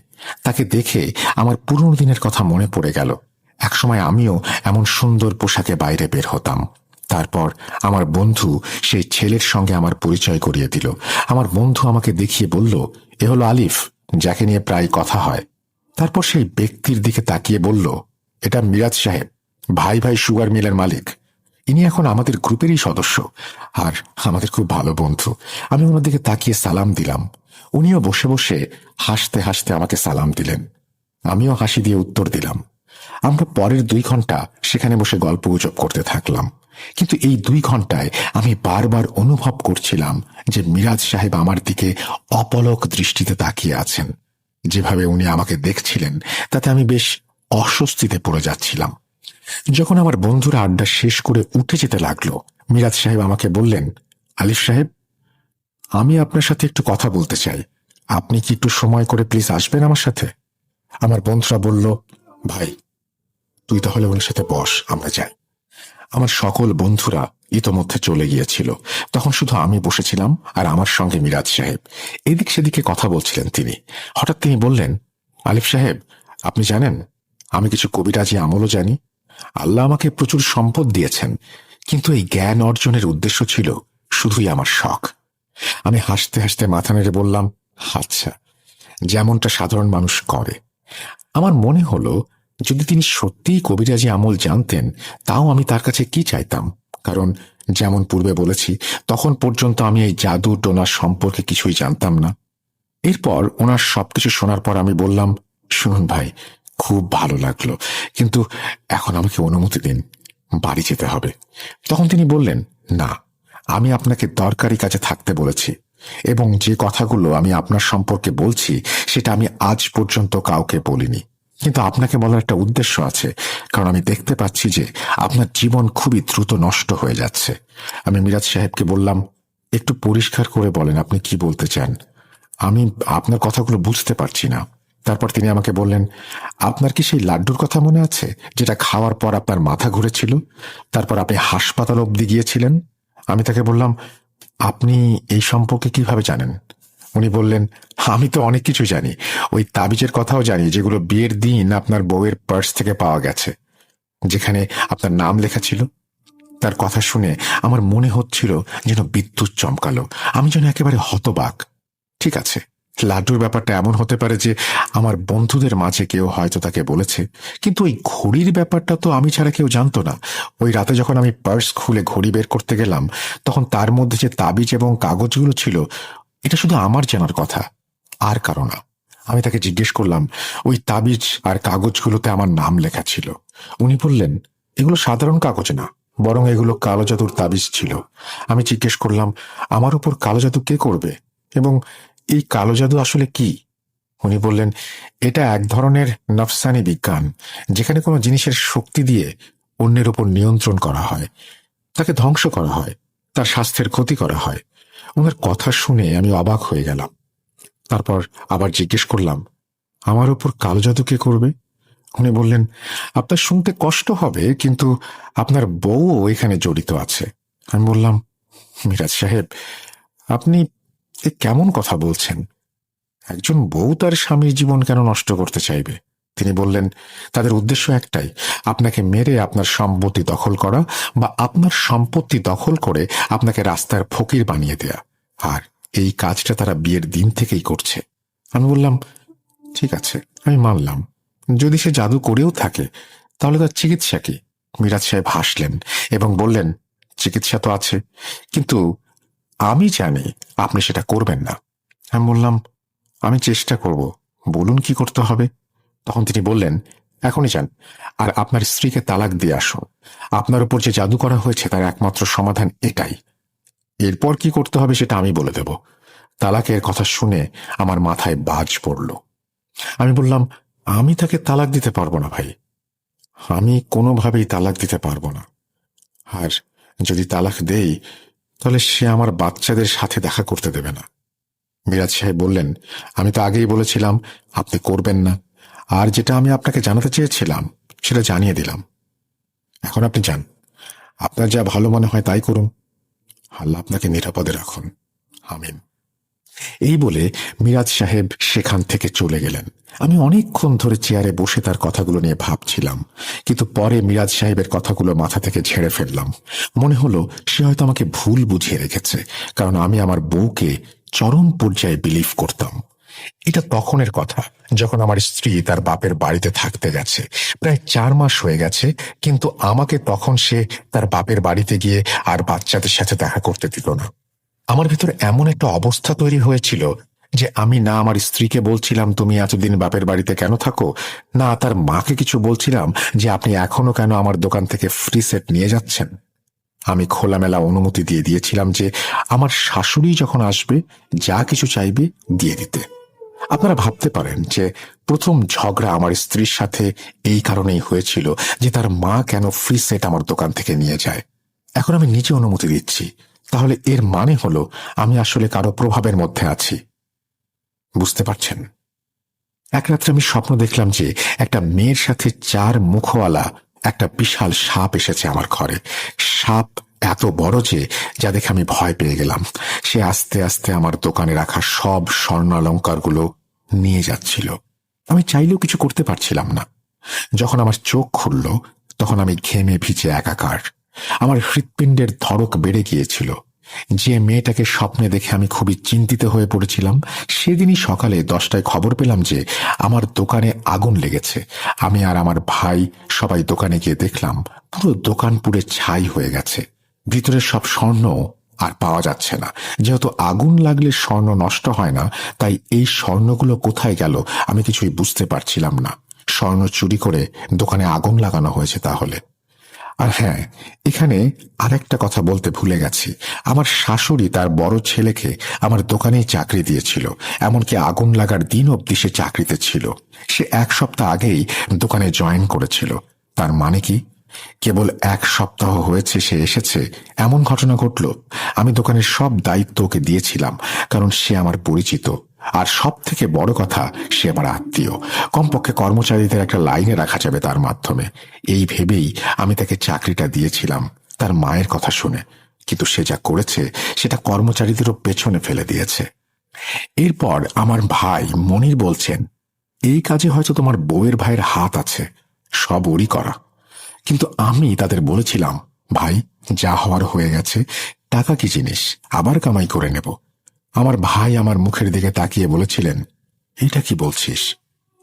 Speaker 1: তাকে দেখে আমার পুরনো দিনের কথা মনে পড়ে গেল। একসময় আমিও এমন সুন্দর পোশাকে বাইরে বের হতাম। তারপর আমার বন্ধু সেই ছেলের সঙ্গে আমার পরিচয় করিয়ে দিল। আমার বন্ধু আমাকে দেখিয়ে বলল, এ হলো আলিফ, যাকে নিয়ে প্রায় কথা হয়। তারপর সেই ব্যক্তির দিকে তাকিয়ে বলল, এটা মিরাজ সাহেব, ভাই ভাই সুগার মিলের মালিক। ইনি এখন আমাদের গ্রুপেরই সদস্য আর আমাদের খুব ভালো বন্ধু। আমি ওনার দিকে তাকিয়ে সালাম দিলাম। উনিও বসে বসে হাসতে হাসতে আমাকে সালাম দিলেন। আমিও হাসি দিয়ে উত্তর দিলাম। আমরা পরের 2 ঘন্টা সেখানে বসে গল্প গুজব করতে থাকলাম। কিন্তু এই 2 ঘন্টায় আমি বারবার অনুভব করছিলাম যে মিরাজ সাহেব আমার দিকে অপলক দৃষ্টিতে তাকিয়ে আছেন। যেভাবে উনি আমাকে দেখছিলেন তাতে আমি বেশ অস্বস্তিতে পড়ে যাচ্ছিলাম। যখন আমার বন্ধুরা আড্ডা শেষ করে উঠে যেতে লাগলো, মিরাজ সাহেব আমাকে বললেন, আলিফ সাহেব, আমি আপনার সাথে একটু কথা বলতে চাই। আপনি কি একটু সময় করে প্লিজ আসবেন আমার সাথে? আমার বন্ধুরা বলল, ভাই, তুই তাহলে ওনার সাথে বস, আমরা যাই। আমার সকল বন্ধুরা ইতোমধ্যে চলে গিয়েছিল। তখন শুধু আমি বসেছিলাম আর আমার সঙ্গে মিরাজ সাহেব। এদিক সেদিকে কথা বলছিলেন তিনি। হঠাৎ তিনি বললেন, আলিফ সাহেব, আপনি জানেন আমি কিছু কবিরাজি আমলও জানি। আল্লাহ আমাকে প্রচুর সম্পদ দিয়েছেন, কিন্তু এই জ্ঞান অর্জনের উদ্দেশ্য ছিল শুধুই আমার শখ। আমি হাসতে হাসতে মাথা নেড়ে বললাম, আচ্ছা, যেমনটা সাধারণ মানুষ করে। আমার মনে হলো যদি তিনি সত্যিই কবিরাজি আমল জানতেন, তাও আমি তার কাছে কি চাইতাম, কারণ যেমন পূর্বে বলেছি, তখন পর্যন্ত আমি এই জাদু টোনা সম্পর্কে কিছুই জানতাম না। এরপর ওনার সবকিছু শোনার পর আমি বললাম, শুনুন ভাই, খুব ভালো লাগলো, কিন্তু এখন আমাকে অনুমতি দিন, বাড়ি যেতে হবে। তখন তিনি বললেন, না, আমি আপনাকে দরকারি কাজে থাকতে বলেছি, এবং যে কথাগুলো আমি আপনার সম্পর্কে বলছি সেটা আমি আজ পর্যন্ত কাউকে বলিনি, কিন্তু আপনাকে বলার একটা উদ্দেশ্য আছে, কারণ আমি দেখতে পাচ্ছি যে আপনার জীবন খুবই দ্রুত নষ্ট হয়ে যাচ্ছে। আমি মিরাজ সাহেবকে বললাম, একটু পরিষ্কার করে বলেন আপনি কি বলতে চান, আমি আপনার কথাগুলো বুঝতে পারছি না। তারপর তিনি আমাকে বললেন, আপনার কি সেই লাড্ডুর কথা মনে আছে যেটা খাওয়ার পর আপনার মাথা ঘুরেছিল, তারপর আপনি হাসপাতাল অবধি গিয়েছিলেন? আমি তাকে বললাম, আপনি এই সম্পর্কে কিভাবে জানেন? উনি বললেন, আমি তো অনেক কিছু জানি, ওই তাবিজের কথাও জানি যেগুলো বিয়ের দিন আপনার বউয়ের পার্স থেকে পাওয়া গেছে, যেখানে আপনার নাম লেখা ছিল। তার কথা শুনে আমার মনে হচ্ছিল যেন বিদ্যুৎ চমকালো, আমি যেন একেবারে হতবাক। ঠিক আছে, লাড্ডুর ব্যাপারটা এমন হতে পারে যে আমার বন্ধুদের মাঝে কেউ হয়তো তাকে বলেছে, কিন্তু ওই ঘড়ির ব্যাপারটা তো আমি ছাড়া কেউ জানতো না। ওই রাতে যখন আমি পার্স খুলে ঘড়ি বের করতে গেলাম, তখন তার মধ্যে যে তাবিজ এবং কাগজগুলো ছিল, এটা শুধু আমার জানার কথা, আর কারো না। আমি তাকে জিজ্ঞেস করলাম, ওই তাবিজ আর কাগজগুলোতে আমার নাম লেখা ছিল। উনি বললেন, এগুলো সাধারণ কাগজ না, বরং এগুলো কালো জাদুর তাবিজ ছিল। আমি জিজ্ঞেস করলাম, আমার উপর কালো জাদু কে করবে, এবং এই কালো জাদু আসলে কি? উনি বললেন, এটা এক ধরনের নফসানি বিজ্ঞান, যেখানে কোনো জিনিসের শক্তি দিয়ে অন্যের উপর নিয়ন্ত্রণ করা হয়, তাকে ধ্বংস করা হয়, তার স্বাস্থ্যের ক্ষতি করা হয়। ওনার কথা শুনে আমি অবাক হয়ে গেলাম। তারপর আবার জিজ্ঞেস করলাম, আমার উপর কালো জাদু কে করবে? উনি বললেন, আপনার শুনতে কষ্ট হবে, কিন্তু আপনার বউও এখানে জড়িত আছে। আমি বললাম, মিরাজ সাহেব, আপনি এ কেমন কথা বলছেন? একজন বউ তার স্বামীর জীবন কেন নষ্ট করতে চাইবে? তিনি বললেন, তাদের উদ্দেশ্য একটাই, আপনাকে মেরে আপনার সম্পত্তি দখল করা, বা আপনার সম্পত্তি দখল করে আপনাকে রাস্তার ফকির বানিয়ে দেয়া। আর এই কাজটা তারা বিয়ের দিন থেকেই করছে। আমি বললাম, ঠিক আছে, আমি মানলাম, যদি সে জাদু করেও থাকে, তাহলে তার চিকিৎসা কি? মিরাজ সাহেব হাসলেন এবং বললেন, চিকিৎসা তো আছে, কিন্তু আমি জানি আপনি সেটা করবেন না। আমি বললাম, আমি চেষ্টা করব, বলুন কি করতে হবে। তখন তিনি বললেন, এখনই যান আর আপনার স্ত্রীকে তালাক দিয়ে আসুন। আপনার উপর যে জাদু করা হয়েছে তার একমাত্র সমাধান এটাই। এরপর কি করতে হবে সেটা আমি বলে দেব। তালাকের কথা শুনে আমার মাথায় বাজ পড়ল। আমি বললাম, আমি তাকে তালাক দিতে পারবো না ভাই, আমি কোনোভাবেই তালাক দিতে পারবো না। আর যদি তালাক দেই, তাহলে সে আমার বাচ্চাদের সাথে দেখা করতে দেবে না। মিরাজ সাহেব বললেন, আমি তো আগেই বলেছিলাম আপনি করবেন না, আর যেটা আমি আপনাকে জানাতে চেয়েছিলাম সেটা জানিয়ে দিলাম। এখন আপনি যান, আপনার যা ভালো মনে হয় তাই করুন। আল্লাহ আপনাকে নিরাপদে রাখুন, আমিন। এই বলে মিরাজ সাহেব সেখান থেকে চলে গেলেন। আমি অনেকক্ষণ ধরে চেয়ারে বসে তার কথাগুলো নিয়ে ভাবছিলাম, কিন্তু পরে মিরাজ সাহেবের কথাগুলো মাথা থেকে ঝেড়ে ফেললাম। মনে হলো সে হয়তো আমাকে ভুল বুঝিয়ে রেখেছে, কারণ আমি আমার বউকে চরম পর্যায়ে বিলিভ করতাম। এটা তখনের কথা যখন আমার স্ত্রী তার বাপের বাড়িতে থাকতে গেছে, প্রায় 4 মাস হয়ে গেছে, কিন্তু আমাকে তখন সে তার বাপের বাড়িতে গিয়ে আর বাচ্চাদের সাথে দেখা করতে দিল না। আমার ভিতর এমন একটা অবস্থা তৈরি হয়েছিল যে আমি না আমার স্ত্রীকে বলছিলাম তুমি এতদিন বাপের বাড়িতে কেন থাকো, না তার মাকে কিছু বলছিলাম যে আপনি এখনো কেন আমার দোকান থেকে ফ্রি সেট নিয়ে যাচ্ছেন। আমি খোলামেলা অনুমতি দিয়ে দিয়েছিলাম যে আমার শাশুড়ি যখন আসবে যা কিছু চাইবে দিয়ে দিতে। আপনারা ভাবতে পারেন যে প্রথম ঝগড়া আমার স্ত্রীর সাথে এই কারণেই হয়েছিল যে তার মা কেন ফ্রি সেট আমার দোকান থেকে নিয়ে যায়। এখন আমি নিজে অনুমতি দিচ্ছি, তাহলে এর মানে হলো আমি আসলে কারো প্রভাবের মধ্যে আছি। বুঝতে পারছেন? এক রাত্রে আমি স্বপ্ন দেখলাম যে একটা মেয়ের সাথে 4 মুখওয়ালা একটা বিশাল সাপ এসেছে আমার ঘরে। সাপ এত বড় যে যা দেখে আমি ভয় পেয়ে গেলাম। সে আস্তে আস্তে আমার দোকানে রাখা সব স্বর্ণালঙ্কারগুলো নিয়ে যাচ্ছিল। আমি চাইলেও কিছু করতে পারছিলাম না। যখন আমার চোখ খুলল, তখন আমি ঘেমে ভিজে একাকার। আমার হৃৎপিণ্ডের ধড়ক বেড়ে গিয়েছিল। যে মেয়েটাকে স্বপ্নে দেখে আমি খুবই চিন্তিত হয়ে পড়েছিলাম, সেদিনই সকালে 10টায় খবর পেলাম যে আমার দোকানে আগুন লেগেছে। আমি আর আমার ভাই সবাই দোকানে গিয়ে দেখলাম পুরো দোকান পুড়ে ছাই হয়ে গেছে। ভিতরের সব স্বর্ণ আর পাওয়া যাচ্ছে না। যেহেতু আগুন লাগলে স্বর্ণ নষ্ট হয় না, তাই এই স্বর্ণগুলো কোথায় গেল আমি কিছুই বুঝতে পারছিলাম না। স্বর্ণ চুরি করে দোকানে আগুন লাগানো হয়েছে তাহলে। আর হ্যাঁ, এখানে আরেকটা কথা বলতে ভুলে গেছি। আমার শাশুড়ি তার বড় ছেলেকে আমার দোকানেই চাকরি দিয়েছিল, এমনকি আগুন লাগার দিন অবধি সে চাকরিতে ছিল। সে 1 সপ্তাহ আগেই দোকানে জয়েন করেছিল। তার মানে কি, কেবল 1 সপ্তাহ হয়েছে সে এসেছে এমন ঘটনা ঘটল? আমি দোকানের সব দায়িত্ব ওকে দিয়েছিলাম, কারণ সে আমার পরিচিত। আর সব থেকে বড় কথা, সে আমার আত্মীয়। কমপক্ষে কর্মচারীদের একটা লাইনে রাখা যাবে তার মাধ্যমে, এই ভেবেই আমি তাকে চাকরিটা দিয়েছিলাম, তার মায়ের কথা শুনে। কিন্তু সে যা করেছে সেটা কর্মচারীদেরও পেছনে ফেলে দিয়েছে। এরপর আমার ভাই মনির বলছেন, এই কাজে হয়তো তোমার বউয়ের ভাইয়ের হাত আছে, সব ওরই করা। কিন্তু আমি তাদের বলেছিলাম, ভাই, যা হওয়ার হয়ে গেছে, টাকা কি জিনিস, আবার কামাই করে নেব। আমার ভাই আমার মুখের দিকে তাকিয়ে বলেছিলেন, এটা কি বলছিস?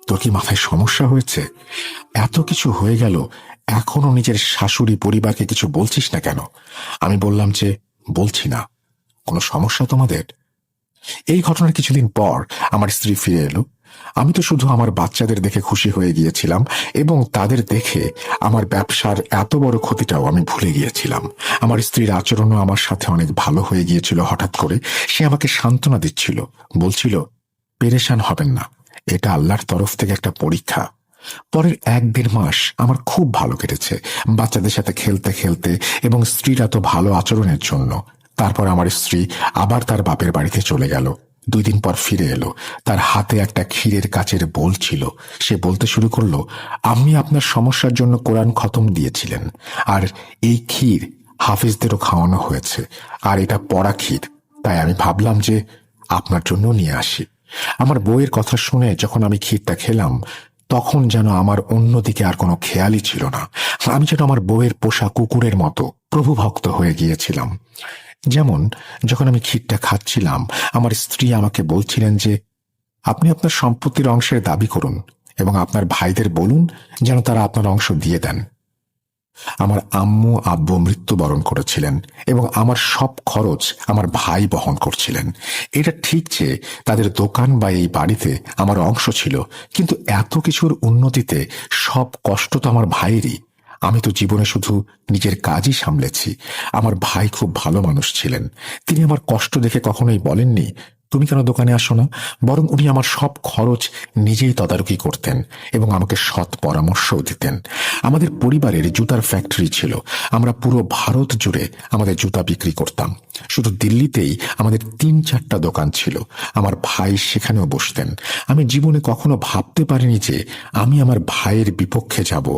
Speaker 1: তোর কি মাথায় সমস্যা হয়েছে? এত কিছু হয়ে গেল, এখনো নিজের শাশুড়ি পরিবারকে কিছু বলছিস না কেন? আমি বললাম যে, বলছি না। কোনো সমস্যা তোমাদের? এই ঘটনার কিছুদিন পর আমার স্ত্রী ফিরে এলো। আমি তো শুধু আমার বাচ্চাদের দেখে খুশি হয়ে গিয়েছিলাম, এবং তাদের দেখে আমার ব্যবসার এত বড় ক্ষতিটাও আমি ভুলে গিয়েছিলাম। আমার স্ত্রীর আচরণও আমার সাথে অনেক ভালো হয়ে গিয়েছিল। হঠাৎ করে সে আমাকে সান্ত্বনা দিচ্ছিল, বলছিল, পেরেশান হবেন না, এটা আল্লাহর তরফ থেকে একটা পরীক্ষা। পরের 1-1.5 মাস আমার খুব ভালো কেটেছে, বাচ্চাদের সাথে খেলতে খেলতে এবং স্ত্রীর এত ভালো আচরণের জন্য। তারপর আমার স্ত্রী আবার তার বাপের বাড়িতে চলে গেল। 2 দিন পর ফিরে এলো। তার হাতে একটা ক্ষীরের কাচের বোল ছিল। সে বলতে শুরু করলো, আপনি আপনার সমস্যার জন্য কোরআন খতম দিয়েছিলেন, আর এই ক্ষীর হাফিজদেরও খাওয়ানো হয়েছে, আর এটা পড়া ক্ষীর, তাই আমি ভাবলাম যে আপনার জন্য নিয়ে আসি। আমার বউয়ের কথা শুনে যখন আমি ক্ষীরটা খেলাম, তখন যেন আমার অন্যদিকে আর কোনো খেয়ালই ছিল না। আমি যেন আমার বউয়ের পোষা কুকুরের মতো প্রভুভক্ত হয়ে গিয়েছিলাম। যেমন যখন আমি ক্ষীরটা খাচ্ছিলাম, আমার স্ত্রী আমাকে বলছিলেন যে, আপনি আপনার সম্পত্তির অংশের দাবি করুন এবং আপনার ভাইদের বলুন যেন তারা আপনার অংশ দিয়ে দেন। আমার আম্মু আব্বু মৃত্যুবরণ করেছিলেন এবং আমার সব খরচ আমার ভাই বহন করছিলেন। এটা ঠিক যে তাদের দোকান বা এই বাড়িতে আমার অংশ ছিল, কিন্তু এত কিছুর উন্নতিতে সব কষ্ট তো আমার ভাইয়েরই। আমি তো জীবনে শুধু নিজের কাজই সামলেছি। আমার ভাই খুব ভালো মানুষ ছিলেন। তিনি আমার কষ্ট দেখে কখনোই বলেননি, তুমি কেন দোকানে আসো না? বরং উনি আমার সব খরচ নিজেই তদারকি করতেন এবং আমাকে সৎ পরামর্শও দিতেন। আমাদের পরিবারের জুতার ফ্যাক্টরি ছিল। আমরা পুরো ভারত জুড়ে আমাদের জুতা বিক্রি করতাম। শুধু দিল্লিতেই আমাদের 3-4টা দোকান ছিল। আমার ভাই সেখানেও বসতেন। আমি জীবনে কখনো ভাবতে পারিনি যে আমি আমার ভাইয়ের বিপক্ষে যাব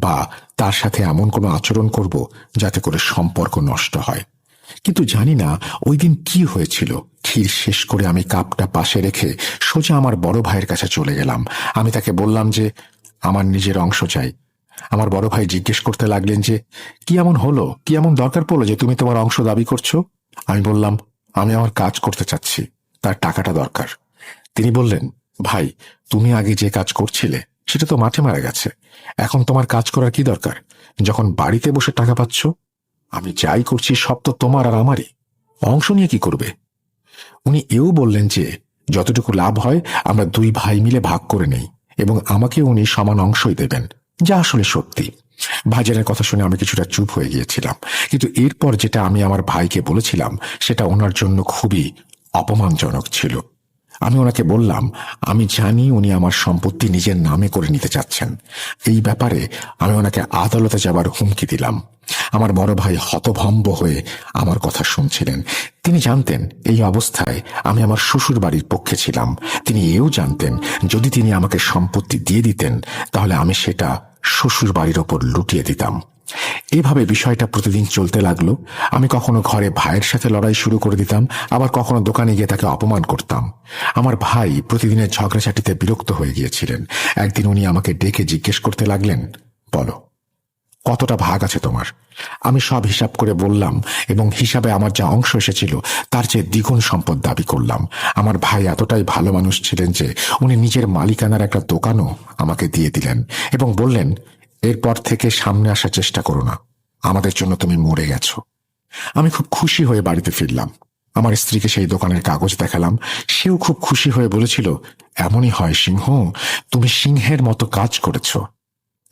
Speaker 1: বা তার সাথে এমন কোনো আচরণ করব যাতে করে সম্পর্ক নষ্ট হয়। কিন্তু জানি না ওই দিন কি হয়েছিল। ক্ষীর শেষ করে আমি কাপটা পাশে রেখে সোজা আমার বড় ভাইয়ের কাছে চলে গেলাম। আমি তাকে বললাম যে আমার নিজের অংশ চাই। আমার বড় ভাই জিজ্ঞেস করতে লাগলেন যে, কি এমন হলো, কি এমন দরকার পড়লো যে তুমি তোমার অংশ দাবি করছো? আমি বললাম, আমি আমার কাজ করতে চাচ্ছি, তার টাকাটা দরকার। তিনি বললেন, ভাই, তুমি আগে যে কাজ করছিলে সেটা তো মাঠে মারা গেছে। এখন তোমার কাজ করার কি দরকার, যখন বাড়িতে বসে টাকা পাচ্ছ? আমি যাই করছি সব তো তোমার আর আমারই, অংশ নিয়ে কি করবে? উনি এও বললেন যে যতটুকু লাভ হয় আমরা 2 ভাই মিলে ভাগ করে নেই, এবং আমাকে উনি সমান অংশই দেবেন, যা আসলে সত্যি। ভাইজানের কথা শুনে আমি কিছুটা চুপ হয়ে গিয়েছিলাম, কিন্তু এরপর যেটা আমি আমার ভাইকে বলেছিলাম সেটা ওনার জন্য খুবই অপমানজনক ছিল। আমি ওনাকে বললাম, আমি জানি উনি আমার সম্পত্তি নিজের নামে করে নিতে চাচ্ছেন। এই ব্যাপারে আমি ওনাকে আদালতে যাবার হুমকি দিলাম। আমার বড় ভাই হতভম্ব হয়ে আমার কথা শুনছিলেন। তিনি জানতেন এই অবস্থায় আমি আমার শ্বশুর বাড়ির পক্ষে ছিলাম। তিনি এও জানতেন যদি তিনি আমাকে সম্পত্তি দিয়ে দিতেন তাহলে আমি সেটা শ্বশুর বাড়ির ওপর লুটিয়ে দিতাম। এভাবে বিষয়টা প্রতিদিন চলতে লাগলো। আমি কখনো ঘরে ভাইয়ের সাথে লড়াই শুরু করে দিতাম, আবার কখনো দোকানে গিয়ে তাকে অপমান করতাম। আমার ভাই প্রতিদিনের ঝগড়াঝাটিতে বিরক্ত হয়ে গিয়েছিলেন। একদিন উনি আমাকে ডেকে জিজ্ঞেস করতে লাগলেন, বলো, কতটা ভাগ আছে তোমার? আমি সব হিসাব করে বললাম এবং হিসাবে আমার যা অংশ এসেছিল তার চেয়ে দ্বিগুণ সম্পদ দাবি করলাম। আমার ভাই এতটাই ভালো মানুষ ছিলেন যে উনি নিজের মালিকানার একটা দোকানও আমাকে দিয়ে দিলেন এবং বললেন, এরপর থেকে সামনে আসার চেষ্টা করো না, আমাদের জন্য তুমি মরে গেছো। আমি খুব খুশি হয়ে বাড়িতে ফিরলাম। আমার স্ত্রীকে সেই দোকানের কাগজ দেখালাম। সেও খুব খুশি হয়ে বলেছিল, এমনই হয় সিংহ, তুমি সিংহের মতো কাজ করেছো।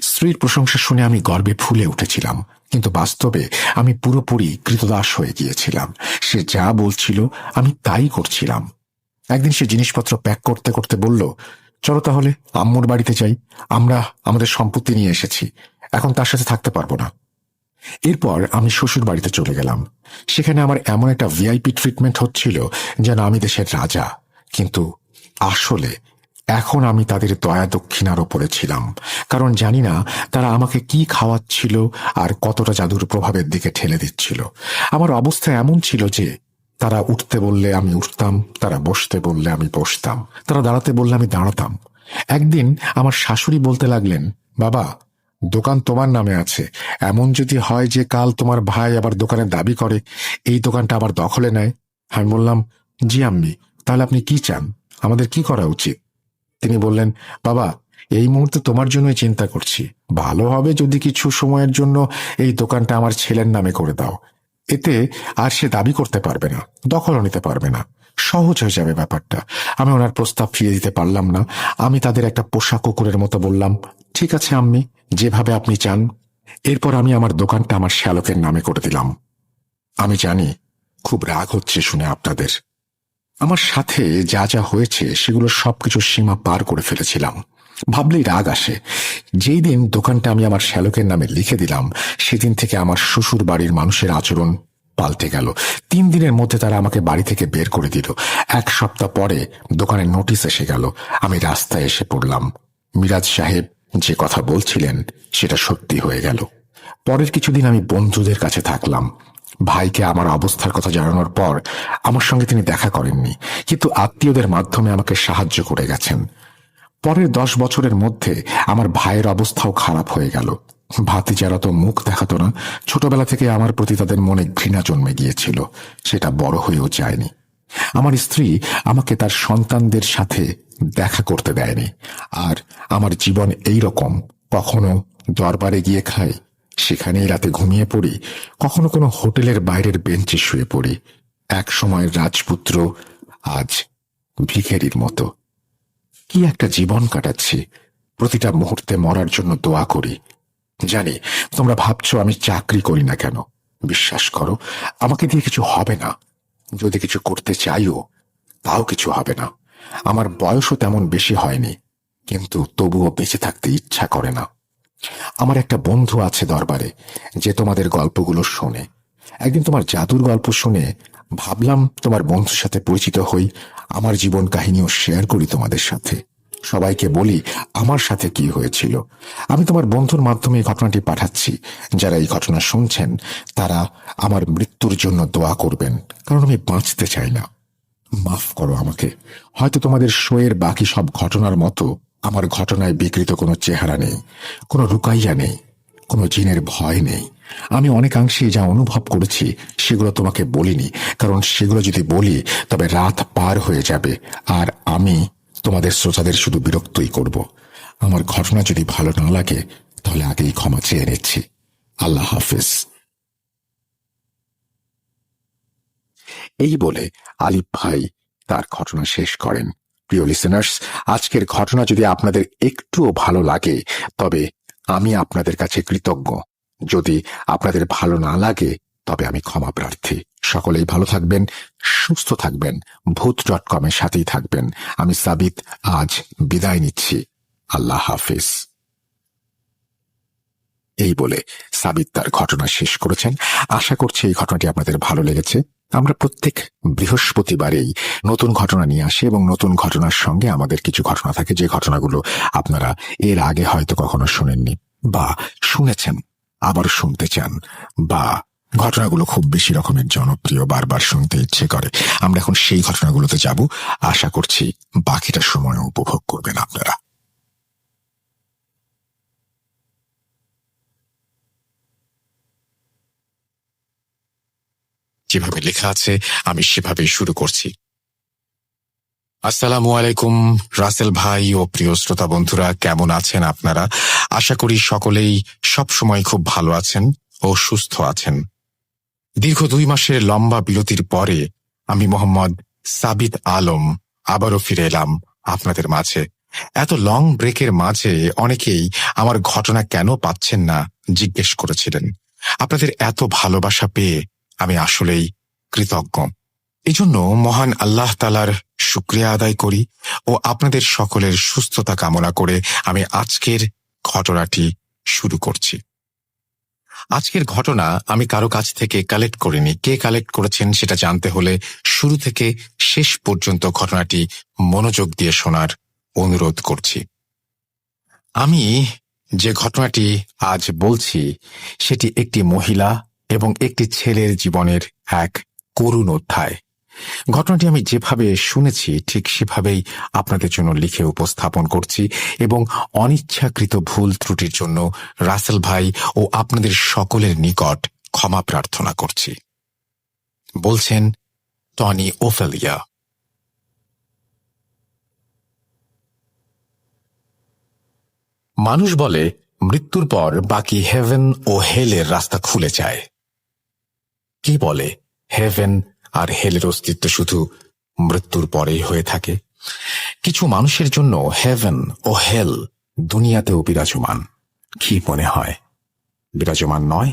Speaker 1: স্ত্রীর প্রশংসা শুনে আমি গর্বে ফুলে উঠেছিলাম, কিন্তু বাস্তবে আমি পুরোপুরি কৃতদাস হয়ে গিয়েছিলাম। সে যা বলছিল আমি তাই করছিলাম। একদিন সে জিনিসপত্র প্যাক করতে করতে বলল, চলো তাহলে আম্মুর বাড়িতে যাই, আমরা আমাদের সম্পত্তি নিয়ে এসেছি, এখন তার সাথে থাকতে পারবো না। এরপর আমি শ্বশুর বাড়িতে চলে গেলাম। সেখানে আমার এমন একটা ভিআইপি ট্রিটমেন্ট হচ্ছিল যেন আমি দেশের রাজা। কিন্তু আসলে এখন আমি তাদের দয়া দক্ষিণার ওপরে ছিলাম, কারণ জানি না তারা আমাকে কি খাওয়াচ্ছিল আর কতটা জাদুর প্রভাবের দিকে ঠেলে দিচ্ছিল। আমার অবস্থা এমন ছিল যে তারা উঠতে বললে আমি উঠতাম, তারা বসতে বললে আমি বসতাম, তারা দাঁড়াতে বললে আমি দাঁড়াতাম। একদিন আমার শাশুড়ি বলতে লাগলেন, বাবা, দোকান তোমার নামে আছে, এমন যদি হয় যে কাল তোমার ভাই আবার দোকানের দাবি করে এই দোকানটা আবার দখলে নেয়। আমি বললাম, জি আম্মি, তাহলে আপনি কি চান, আমাদের কি করা উচিত? তিনি বললেন, বাবা, এই মুহূর্তে তোমার জন্যই চিন্তা করছি, ভালো হবে যদি কিছু সময়ের জন্য এই দোকানটা আমার ছেলের নামে করে দাও। এতে আর সে দাবি করতে পারবে না, দখলও নিতে পারবে না, সহজ হয়ে যাবে ব্যাপারটা। আমি ওনার প্রস্তাব ফিরিয়ে দিতে পারলাম না। আমি তাদের একটা পোষা কুকুরের মতো বললাম, ঠিক আছে আম্মি, যেভাবে আপনি চান। এরপর আমি আমার দোকানটা আমার শ্যালকের নামে করে দিলাম। আমি জানি খুব রাগ হচ্ছে শুনে আপনাদের। আমার সাথে যা যা হয়েছে সেগুলো সবকিছু সীমা পার করে ফেলেছিলাম, ভাবলেই রাগ আসে। যেই দিন দোকানটা আমি আমার শ্যালকের নামে লিখে দিলাম, সেদিন থেকে আমার শ্বশুর বাড়ির মানুষের আচরণ পাল্টে গেল। 3 দিনের মধ্যে তারা আমাকে বাড়ি থেকে বের করে দিল। 1 সপ্তাহ পরে দোকানের নোটিশ এসে গেল। আমি রাস্তায় এসে পড়লাম। মিরাজ সাহেব যে কথা বলছিলেন সেটা সত্যি হয়ে গেল। পরের কিছুদিন আমি বন্ধুদের কাছে থাকলাম। ভাইকে আমার অবস্থার কথা জানানোর পর আমার সঙ্গে তিনি দেখা করেননি, কিন্তু আত্মীয়দের মাধ্যমে আমাকে সাহায্য করে গেছেন। পরের 10 বছরের মধ্যে আমার ভাইয়ের অবস্থাও খারাপ হয়ে গেল। ভাতিজারা তো মুখ দেখাতো না। ছোটবেলা থেকে আমার প্রতি তাদের মনে ঘৃণা জন্মে গিয়েছিল, সেটা বড় হয়েও যায়নি। আমার স্ত্রী আমাকে তার সন্তানদের সাথে দেখা করতে দেয়নি। আর আমার জীবন এই রকম, কখনো দরবারে গিয়ে খাই, সেখানেই রাতে ঘুমিয়ে পড়ি, কখনো কোনো হোটেলের বাইরের বেঞ্চে শুয়ে পড়ি। এক সময়ের রাজপুত্র, আজ ভিখারির মতো। কি একটা জীবন কাটাচ্ছি। প্রতিটা মুহূর্তে মরার জন্য দোয়া করি। জানি তোমরা ভাবছো আমি চাকরি করি না কেন। বিশ্বাস করো, আমাকে দিয়ে কিছু হবে না। যদি কিছু করতে চাইও, তাও কিছু হবে না। আমার বয়সও তেমন বেশি হয়নি, কিন্তু তবুও বেঁচে থাকতে ইচ্ছা করে না। আমার একটা বন্ধু আছে দরবারে, যে তোমাদের গল্পগুলো শোনে। একদিন তোমার জাদুর গল্প শুনে ভাবলাম তোমার বন্ধুর সাথে পরিচিত হই, আমার জীবন কাহিনীও শেয়ার করি তোমাদের সাথে, সবাইকে বলি আমার সাথে কি হয়েছিল। আমি তোমার বন্ধুর মাধ্যমে এই ঘটনাটি পাঠাচ্ছি। যারা এই ঘটনা শুনছেন তারা আমার মৃত্যুর জন্য দোয়া করবেন, কারণ আমি বাঁচতে চাই না। মাফ করো আমাকে। হয়তো তোমাদের শোয়ের বাকি সব ঘটনার মতো আমার ঘটনায় বিকৃত কোনো চেহারা নেই, কোনো রুকাইয়া নেই, কোনো জিনের ভয় নেই। আমি অনেকাংশেই যা অনুভব করেছি সেগুলো তোমাকে বলিনি, কারণ সেগুলো যদি বলি তবে রাত পার হয়ে যাবে, আর আমি তোমাদের শ্রোতাদের শুধু বিরক্তই করব। আমার ঘটনা যদি ভালো না লাগে তাহলে আগেই ক্ষমা চেয়ে নিচ্ছি। আল্লাহ হাফিজ। এই বলে আলিফ ভাই তার ঘটনা শেষ করেন। প্রিয় লিসেনার্স, আজকের ঘটনা যদি আপনাদের একটুও ভালো লাগে তবে আমি আপনাদের কাছে কৃতজ্ঞ। যদি আপনাদের ভালো না লাগে তবে আমি ক্ষমা প্রার্থী। সকলেই ভালো থাকবেন, সুস্থ থাকবেন, ভূত.com এর সাথেই থাকবেন। আমি সাবিত আজ বিদায় নিচ্ছি। আল্লাহ হাফিজ। এই বলে সাবিত তার ঘটনা শেষ করেছেন। আশা করছি এই ঘটনাটি আপনাদের ভালো লেগেছে। আমরা প্রত্যেক বৃহস্পতিবারেই নতুন ঘটনা নিয়ে আসি এবং নতুন ঘটনার সঙ্গে আমাদের কিছু ঘটনা থাকে, যে ঘটনাগুলো আপনারা এর আগে হয়তো কখনো শুনেননি বা শুনেছেন আবার শুনতে চান, বা ঘটনাগুলো খুব বেশি রকমের জনপ্রিয়, বারবার শুনতে ইচ্ছে করে। আমরা এখন সেই ঘটনাগুলোতে যাব। আশা করছি বাকিটা সময় উপভোগ করবেন আপনারা। যেভাবে লেখা আছে আমি সেভাবেই শুরু করছি। আসসালামু আলাইকুম রাসেল ভাই ও প্রিয় শ্রোতা বন্ধুরা, কেমন আছেন আপনারা? আশা করি সকলেই সবসময় খুব ভালো আছেন ও সুস্থ আছেন। দীর্ঘ 2 মাসের লম্বা বিরতির পরে আমি মোহাম্মদ সাবিত আলম আবারও ফিরে এলাম আপনাদের মাঝে
Speaker 2: এত লং ব্রেকের মাঝে অনেকেই আমার ঘটনা কেন পাচ্ছেন না জিজ্ঞেস করেছিলেন। আপনাদের এত ভালোবাসা পেয়ে আমি আসলেই কৃতজ্ঞ। এজন্য মহান আল্লাহ তাআলার শুকরিয়া আদায় করি ও আপনাদের সকলের সুস্থতা কামনা করে আমি আজকের ঘটনাটি শুরু করছি। আজকের ঘটনা আমি কারো কাছ থেকে কালেক্ট করিনি। কে কালেক্ট করেছেন সেটা জানতে হলে শুরু থেকে শেষ পর্যন্ত ঘটনাটি মনোযোগ দিয়ে শোনার অনুরোধ করছি। আমি যে ঘটনাটি আজ বলছি সেটি একটি মহিলা এবং একটি ছেলের জীবনের এক করুণ অধ্যায়। ঘটনাটি আমি যেভাবে শুনেছি ঠিক সেভাবেই আপনাদের জন্য লিখে উপস্থাপন করছি এবং অনিচ্ছাকৃত ভুল ত্রুটির জন্য রাসেল ভাই ও আপনাদের সকলের নিকট ক্ষমা প্রার্থনা করছি। বলছেন টনি ওফেলিয়া। মানুষ বলে মৃত্যুর পর বাকি হেভেন ও হেলের রাস্তা খুলে যায়। কি বলে হেভেন আর হেলের অস্তিত্ব শুধু মৃত্যুর পরেই হয়ে থাকে? কিছু মানুষের জন্য হেভেন ও হেল দুনিয়াতেও বিরাজমান। কি মনে হয় বিরাজমান নয়?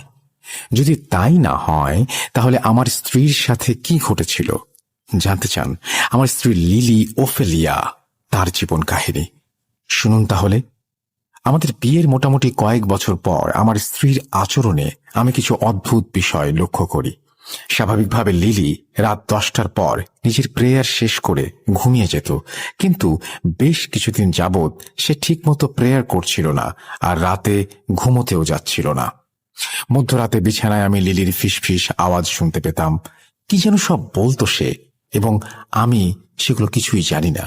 Speaker 2: যদি তাই না হয় তাহলে আমার স্ত্রীর সাথে কি ঘটেছিল জানতে চান? আমার স্ত্রী লিলি ওফেলিয়া, তার জীবন কাহিনী শুনুন তাহলে। আমাদের বিয়ের মোটামুটি কয়েক বছর পর আমার স্ত্রীর আচরণে আমি কিছু অদ্ভুত বিষয় লক্ষ্য করি। স্বাভাবিকভাবে লিলি রাত 10টার পর নিজের প্রেয়ার শেষ করে ঘুমিয়ে যেত, কিন্তু বেশ কিছুদিন যাবৎ সে ঠিকমতো প্রেয়ার করছিল না আর রাতে ঘুমোতেও যাচ্ছিল না। মধ্যরাতে বিছানায় আমি লিলির ফিসফিস আওয়াজ শুনতে পেতাম। কি যেন সব বলতো সে, এবং আমি সেগুলো কিছুই জানি না।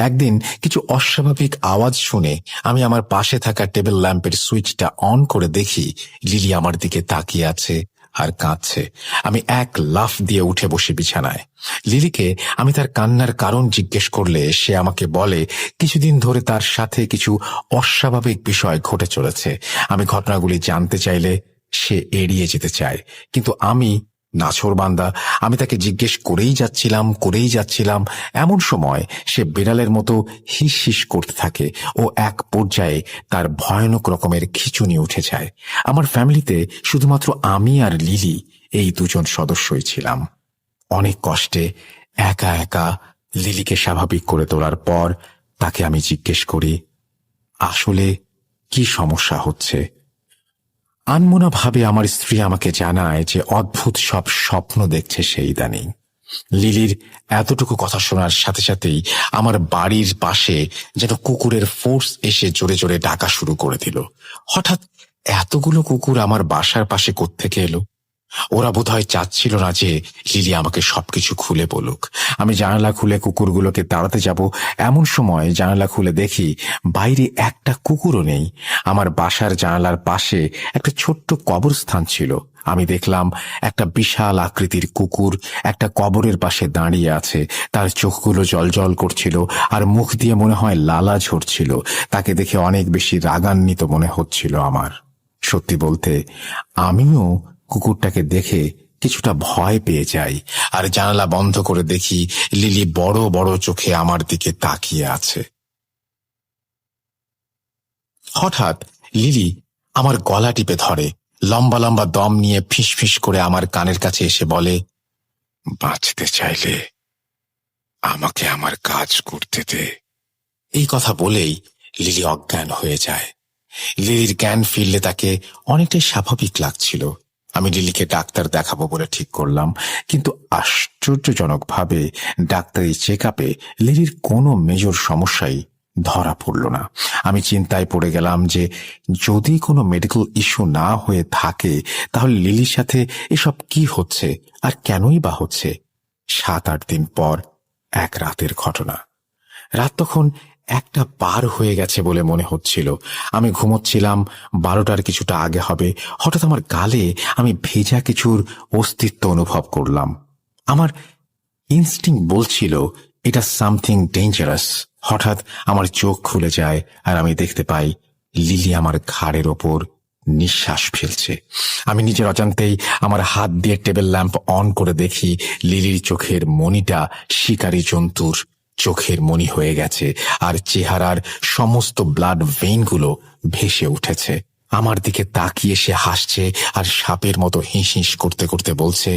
Speaker 2: একদিন কিছু অস্বাভাবিক আওয়াজ শুনে আমি আমার পাশে থাকা টেবিল ল্যাম্পের সুইচটা অন করে দেখি লিলি আমার দিকে তাকিয়ে আছে আর কাঁদছে। আমি এক লাফ দিয়ে উঠে বসি বিছানায়। লিলিকে আমি তার কান্নার কারণ জিজ্ঞেস করলে সে আমাকে বলে কিছুদিন ধরে তার সাথে কিছু অস্বাভাবিক বিষয় ঘটে চলেছে। আমি ঘটনাগুলি জানতে চাইলে সে এড়িয়ে যেতে চায়, কিন্তু আমি নাছোড়বান্দা, আমি তাকে জিজ্ঞেস করেই যাচ্ছিলাম। এমন সময় সে বিড়ালের মতো হিস হিস করতে থাকে ও এক পর্যায়ে তার ভয়ানক রকমের খিঁচুনি উঠে যায়। আমার ফ্যামিলিতে শুধুমাত্র আমি আর লিলি এই দুজন সদস্যই ছিলাম। অনেক কষ্টে একা একা লিলিকে স্বাভাবিক করে তোলার পর তাকে আমি জিজ্ঞেস করি আসলে কি সমস্যা হচ্ছে। আনমনা ভাবে আমার স্ত্রী আমাকে জানায় যে অদ্ভুত সব স্বপ্ন দেখছে সে ইদানিং। লিলির এতটুকু কথা শোনার সাথে সাথেই আমার বাড়ির পাশে যেন কুকুরের ফোর্স এসে জোরে জোরে ডাকা শুরু করে দিল। হঠাৎ এতগুলো কুকুর আমার বাসার পাশে কোত্থেকে এলো? ওরা বোধহয় চাচ্ছিল না যে লিলি আমাকে সবকিছু খুলে বলুক। আমি জানালা খুলে কুকুরগুলোকে তাড়াতে যাব, এমন সময় জানালা খুলে দেখি বাইরে একটা কুকুরও নেই। আমার বাসার জানালার পাশে একটা ছোট্ট কবরস্থান ছিল। আমি দেখলাম একটা বিশাল আকৃতির কুকুর একটা কবরের পাশে দাঁড়িয়ে আছে। তার চোখগুলো জলজল করছিল আর মুখ দিয়ে মনে হয় লালা ঝরছিল। তাকে দেখে অনেক বেশি রাগান্বিত মনে হচ্ছিল আমার। সত্যি বলতে আমিও কুকুরটাকে দেখে কিছুটা ভয় পেয়ে যাই আর জানালা বন্ধ করে দেখি লিলি বড় বড় চোখে আমার দিকে তাকিয়ে আছে। হঠাৎ লিলি আমার গলা টিপে ধরে, লম্বা লম্বা দম নিয়ে ফিসফিস করে আমার কানের কাছে এসে বলে, বাঁচতে চাইলে আমাকে আমার কাজ করতে দে। এই কথা বলেই লিলি অজ্ঞান হয়ে যায়। লিলির জ্ঞান ফিরলে তাকে অনেকটাই স্বাভাবিক লাগছিল। আমি লিলিকে ডাক্তার দেখাবো বলে ঠিক করলাম, কিন্তু আশ্চর্যজনকভাবে ডাক্তারি চেক আপে লিলির কোনো মেজর সমস্যাই ধরা পড়ল না। আমি চিন্তায় পড়ে গেলাম যে যদি কোনো মেডিকেল ইস্যু না হয়ে থাকে তাহলে লিলির সাথে এসব কি হচ্ছে আর কেনই বা হচ্ছে। 7-8 দিন পর এক রাতের ঘটনা। রাত তখন 1টা পার হয়ে গেছে বলে মনে হচ্ছিল। আমি ঘুমোচ্ছিলাম, 12টার কিছুটা আগে হবে। হঠাৎ আমার গালে আমি ভেজা কিছুর অস্তিত্ব অনুভব করলাম। আমার ইনস্টিংক্ট বলছিল এটা সামথিং ডেঞ্জারাস। হঠাৎ আমার চোখ খুলে যায় আর আমি দেখতে পাই লিলি আমার ঘাড়ের ওপর নিঃশ্বাস ফেলছে। আমি নিজের অজান্তেই আমার হাত দিয়ে টেবিল ল্যাম্প অন করে দেখি লিলির চোখের মণিটা শিকারী জন্তুর চোখের মনি হয়ে গেছে আর চেহারার সমস্ত ব্লাড ভেইনগুলো ভেসে উঠেছে। আমার দিকে তাকিয়ে সে হাসছে আর সাপের মতো হিস হিস করতে করতে বলছে,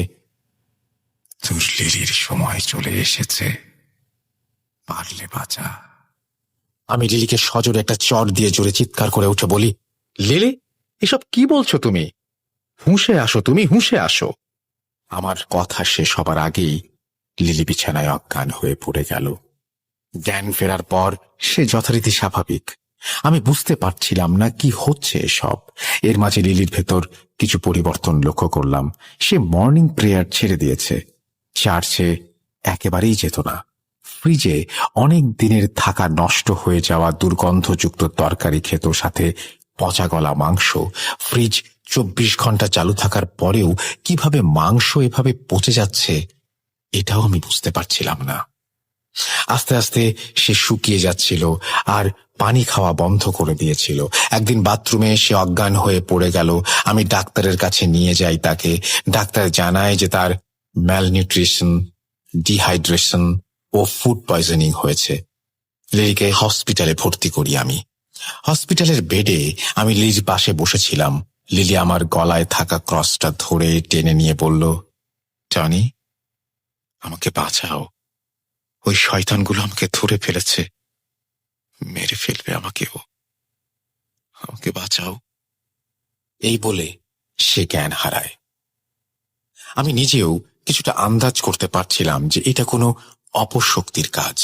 Speaker 2: তোর লিলির সময় চলে এসেছে, পারলে বাঁচা। আমি লিলিকে সজোরে একটা চড় দিয়ে জোরে চিৎকার করে উঠে বলি, লিলি, এসব কি বলছো তুমি? হুঁশে আসো, তুমি হুঁশে আসো। আমার কথা শেষ হবার আগেই লিলি বিছানায় অজ্ঞান হয়ে পড়ে গেল। জ্ঞান ফেরার পর সে যথারীতি স্বাভাবিক। আমি বুঝতে পারছিলাম না কি হচ্ছে এসব। এর মাঝে লিলির ভেতর কিছু পরিবর্তন লক্ষ্য করলাম। সে মর্নিং প্রেয়ার ছেড়ে দিয়েছে, চার্চে একেবারেই যেত না। ফ্রিজে অনেক দিনের থাকা নষ্ট হয়ে যাওয়া দুর্গন্ধযুক্ত তরকারি খেত, সাথে পচা গলা মাংস। ফ্রিজ 24 ঘন্টা চালু থাকার পরেও কিভাবে মাংস এভাবে পচে যাচ্ছে এটাও আমি বুঝতে পারছিলাম না। আস্তে আস্তে সে শুকিয়ে যাচ্ছিল আর পানি খাওয়া বন্ধ করে দিয়েছিল। একদিন বাথরুমে সে অজ্ঞান হয়ে পড়ে গেল। আমি ডাক্তারের কাছে নিয়ে যাই তাকে। ডাক্তার জানায় যে তার ম্যালনিউট্রিশন, ডিহাইড্রেশন ও ফুড পয়জনিং হয়েছে। লিলিকে হসপিটালে ভর্তি করি আমি। হসপিটালের বেডে আমি লিলির পাশে বসেছিলাম। লিলি আমার গলায় থাকা ক্রসটা ধরে টেনে নিয়ে বলল, টনি, আমাকে বাঁচাও, ওই শয়তানগুলো আমাকে ধরে ফেলেছে, মেরে ফেলবে আমাকেও, আমাকে বাঁচাও। এই বলে সে জ্ঞান হারায়। আমি নিজেও কিছুটা আন্দাজ করতে পারছিলাম যে এটা কোনো অপশক্তির কাজ।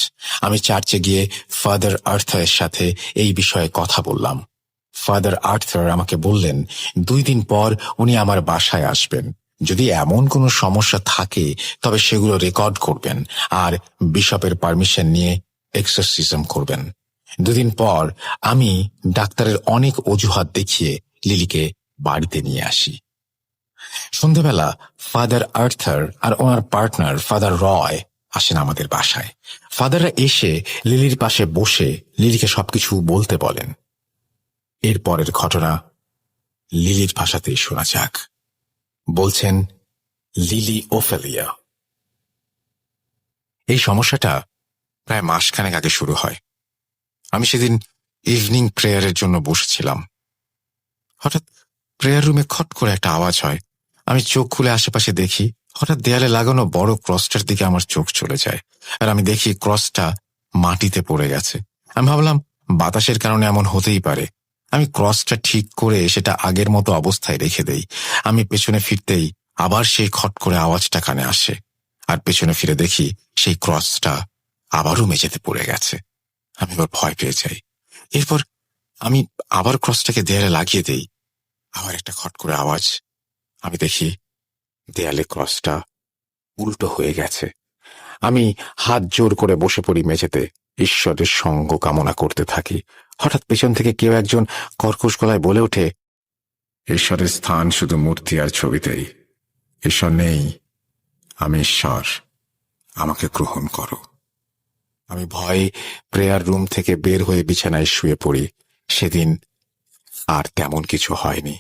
Speaker 2: আমি চার্চে গিয়ে ফাদার আর্থারের সাথে এই বিষয়ে কথা বললাম। ফাদার আর্থার আমাকে বললেন 2 দিন পর উনি আমার বাসায় আসবেন। যদি এমন কোনো সমস্যা থাকে তবে সেগুলো রেকর্ড করবেন আর বিশপের পারমিশন নিয়ে এক্সরসিজম করবেন। 2 দিন পর আমি ডাক্তারের অনেক অজুহাত দেখিয়ে লিলিকে বাড়িতে নিয়ে আসি। সন্ধ্যাবেলা ফাদার আর্থার আর ওনার পার্টনার ফাদার রয় আসেন আমাদের বাসায়। ফাদাররা এসে লিলির পাশে বসে লিলিকে সবকিছু বলতে বলেন। এরপরের ঘটনা লিলির ভাষাতেই শোনা যাক। বলছেন লিলি ওফেলিয়া। এই সমস্যাটা প্রায় মাসখানেক আগে শুরু হয়। আমি সেদিন ইভিনিং প্রেয়ারের জন্য বসেছিলাম। হঠাৎ প্রেয়ার রুমে খট করে একটা আওয়াজ হয়। আমি চোখ খুলে আশেপাশে দেখি, হঠাৎ দেয়ালে লাগানো বড় ক্রসটার দিকে আমার চোখ চলে যায় আর আমি দেখি ক্রসটা মাটিতে পড়ে গেছে। আমি ভাবলাম বাতাসের কারণে এমন হতেই পারে। আমি ক্রসটা ঠিক করে সেটা আগের মতো অবস্থায় রেখে দেই। আমি পেছনে ফিরতেই আবার সেই খট করে আওয়াজটা কানে আসে আর পেছনে ফিরে দেখি সেই ক্রসটা আবারও মেঝেতে পড়ে গেছে। আমি এবার ভয় পেয়ে যাই। এরপর আমি আবার ক্রসটাকে দেয়ালে লাগিয়ে দেই। আবার একটা খট করে আওয়াজ। আমি দেখি দেয়ালে ক্রসটা উল্টো হয়ে গেছে। আমি হাত জোর করে বসে পড়ি মেঝেতে, ঈশ্বরের সঙ্গ কামনা করতে থাকি। হঠাৎ পেছন থেকে কেউ একজন কর্কশ গলায় বলে ওঠে, ঈশ্বরের স্থান শুধু মূর্তি আর ছবিতেই। ঈশ্বর নেই, আমি ঈশ্বর, আমাকে গ্রহণ করো। আমি ভয়ে প্রেয়ার রুম থেকে বের হয়ে বিছানায় শুয়ে পড়ি। সেদিন আর তেমন কিছু হয়নি।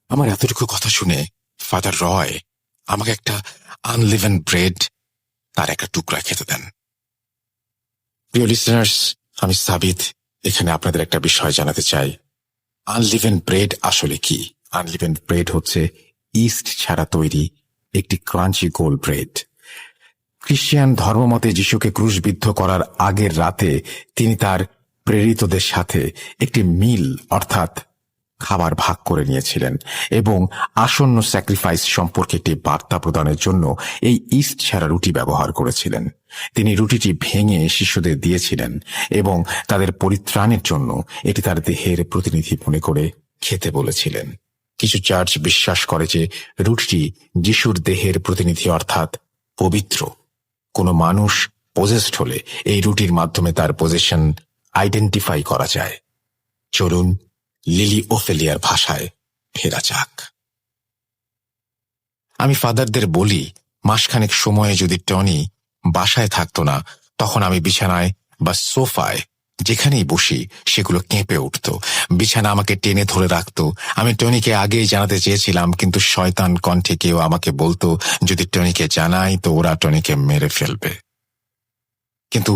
Speaker 2: আমার এতটুকু কথা শুনে ফাদার রয় আমাকে একটা আনলিভেন ব্রেড তার একটা টুকরা খেতে দেন। প্রিয় লিসেনার্স, আমি সাবিত এখানে আপনাদের একটা বিষয় জানাতে চাই। আনলিভেন ব্রেড আসলে কি? আনলিভেন ব্রেড হচ্ছে ইস্ট ছাড়া তৈরি একটি ক্রাঞ্চি গোল ব্রেড। খ্রিস্টান ধর্মমতে যিশুকে ক্রুশবিদ্ধ করার আগের রাতে তিনি তার প্রেরিতদের সাথে একটি মিল অর্থাৎ খাবার ভাগ করে নিয়েছিলেন এবং আসন্ন স্যাক্রিফাইস সম্পর্কে একটি বার্তা প্রদানের জন্য এই ইস্ট ছাড়া রুটি ব্যবহার করেছিলেন। তিনি রুটিটি ভেঙে শিশুদের দিয়েছিলেন এবং তাদের পরিত্রাণের জন্য এটি তার দেহের প্রতিনিধি মনে করে খেতে বলেছিলেন। কিছু চার্চ বিশ্বাস করে যে রুটিটি যিশুর দেহের প্রতিনিধি অর্থাৎ পবিত্র। কোনো মানুষ পজেসড হলে এই রুটির মাধ্যমে তার পজেশন আইডেন্টিফাই করা যায়। চলুন লিলি ওফেলিয়ার ভাষায় ফেরা যাক। আমি ফাদারদের বলি মাসখানেক সময়ে যদি টনি বাসায় থাকতো না, তখন আমি বিছানায় বা সোফায় যেখানেই বসি সেগুলো কেঁপে উঠত। বিছানা আমাকে টেনে ধরে রাখত। আমি টনিকে আগেই জানাতে চেয়েছিলাম, কিন্তু শয়তান কণ্ঠে কেউ আমাকে বলতো যদি টনিকে জানাই তো ওরা টনিকে মেরে ফেলবে। কিন্তু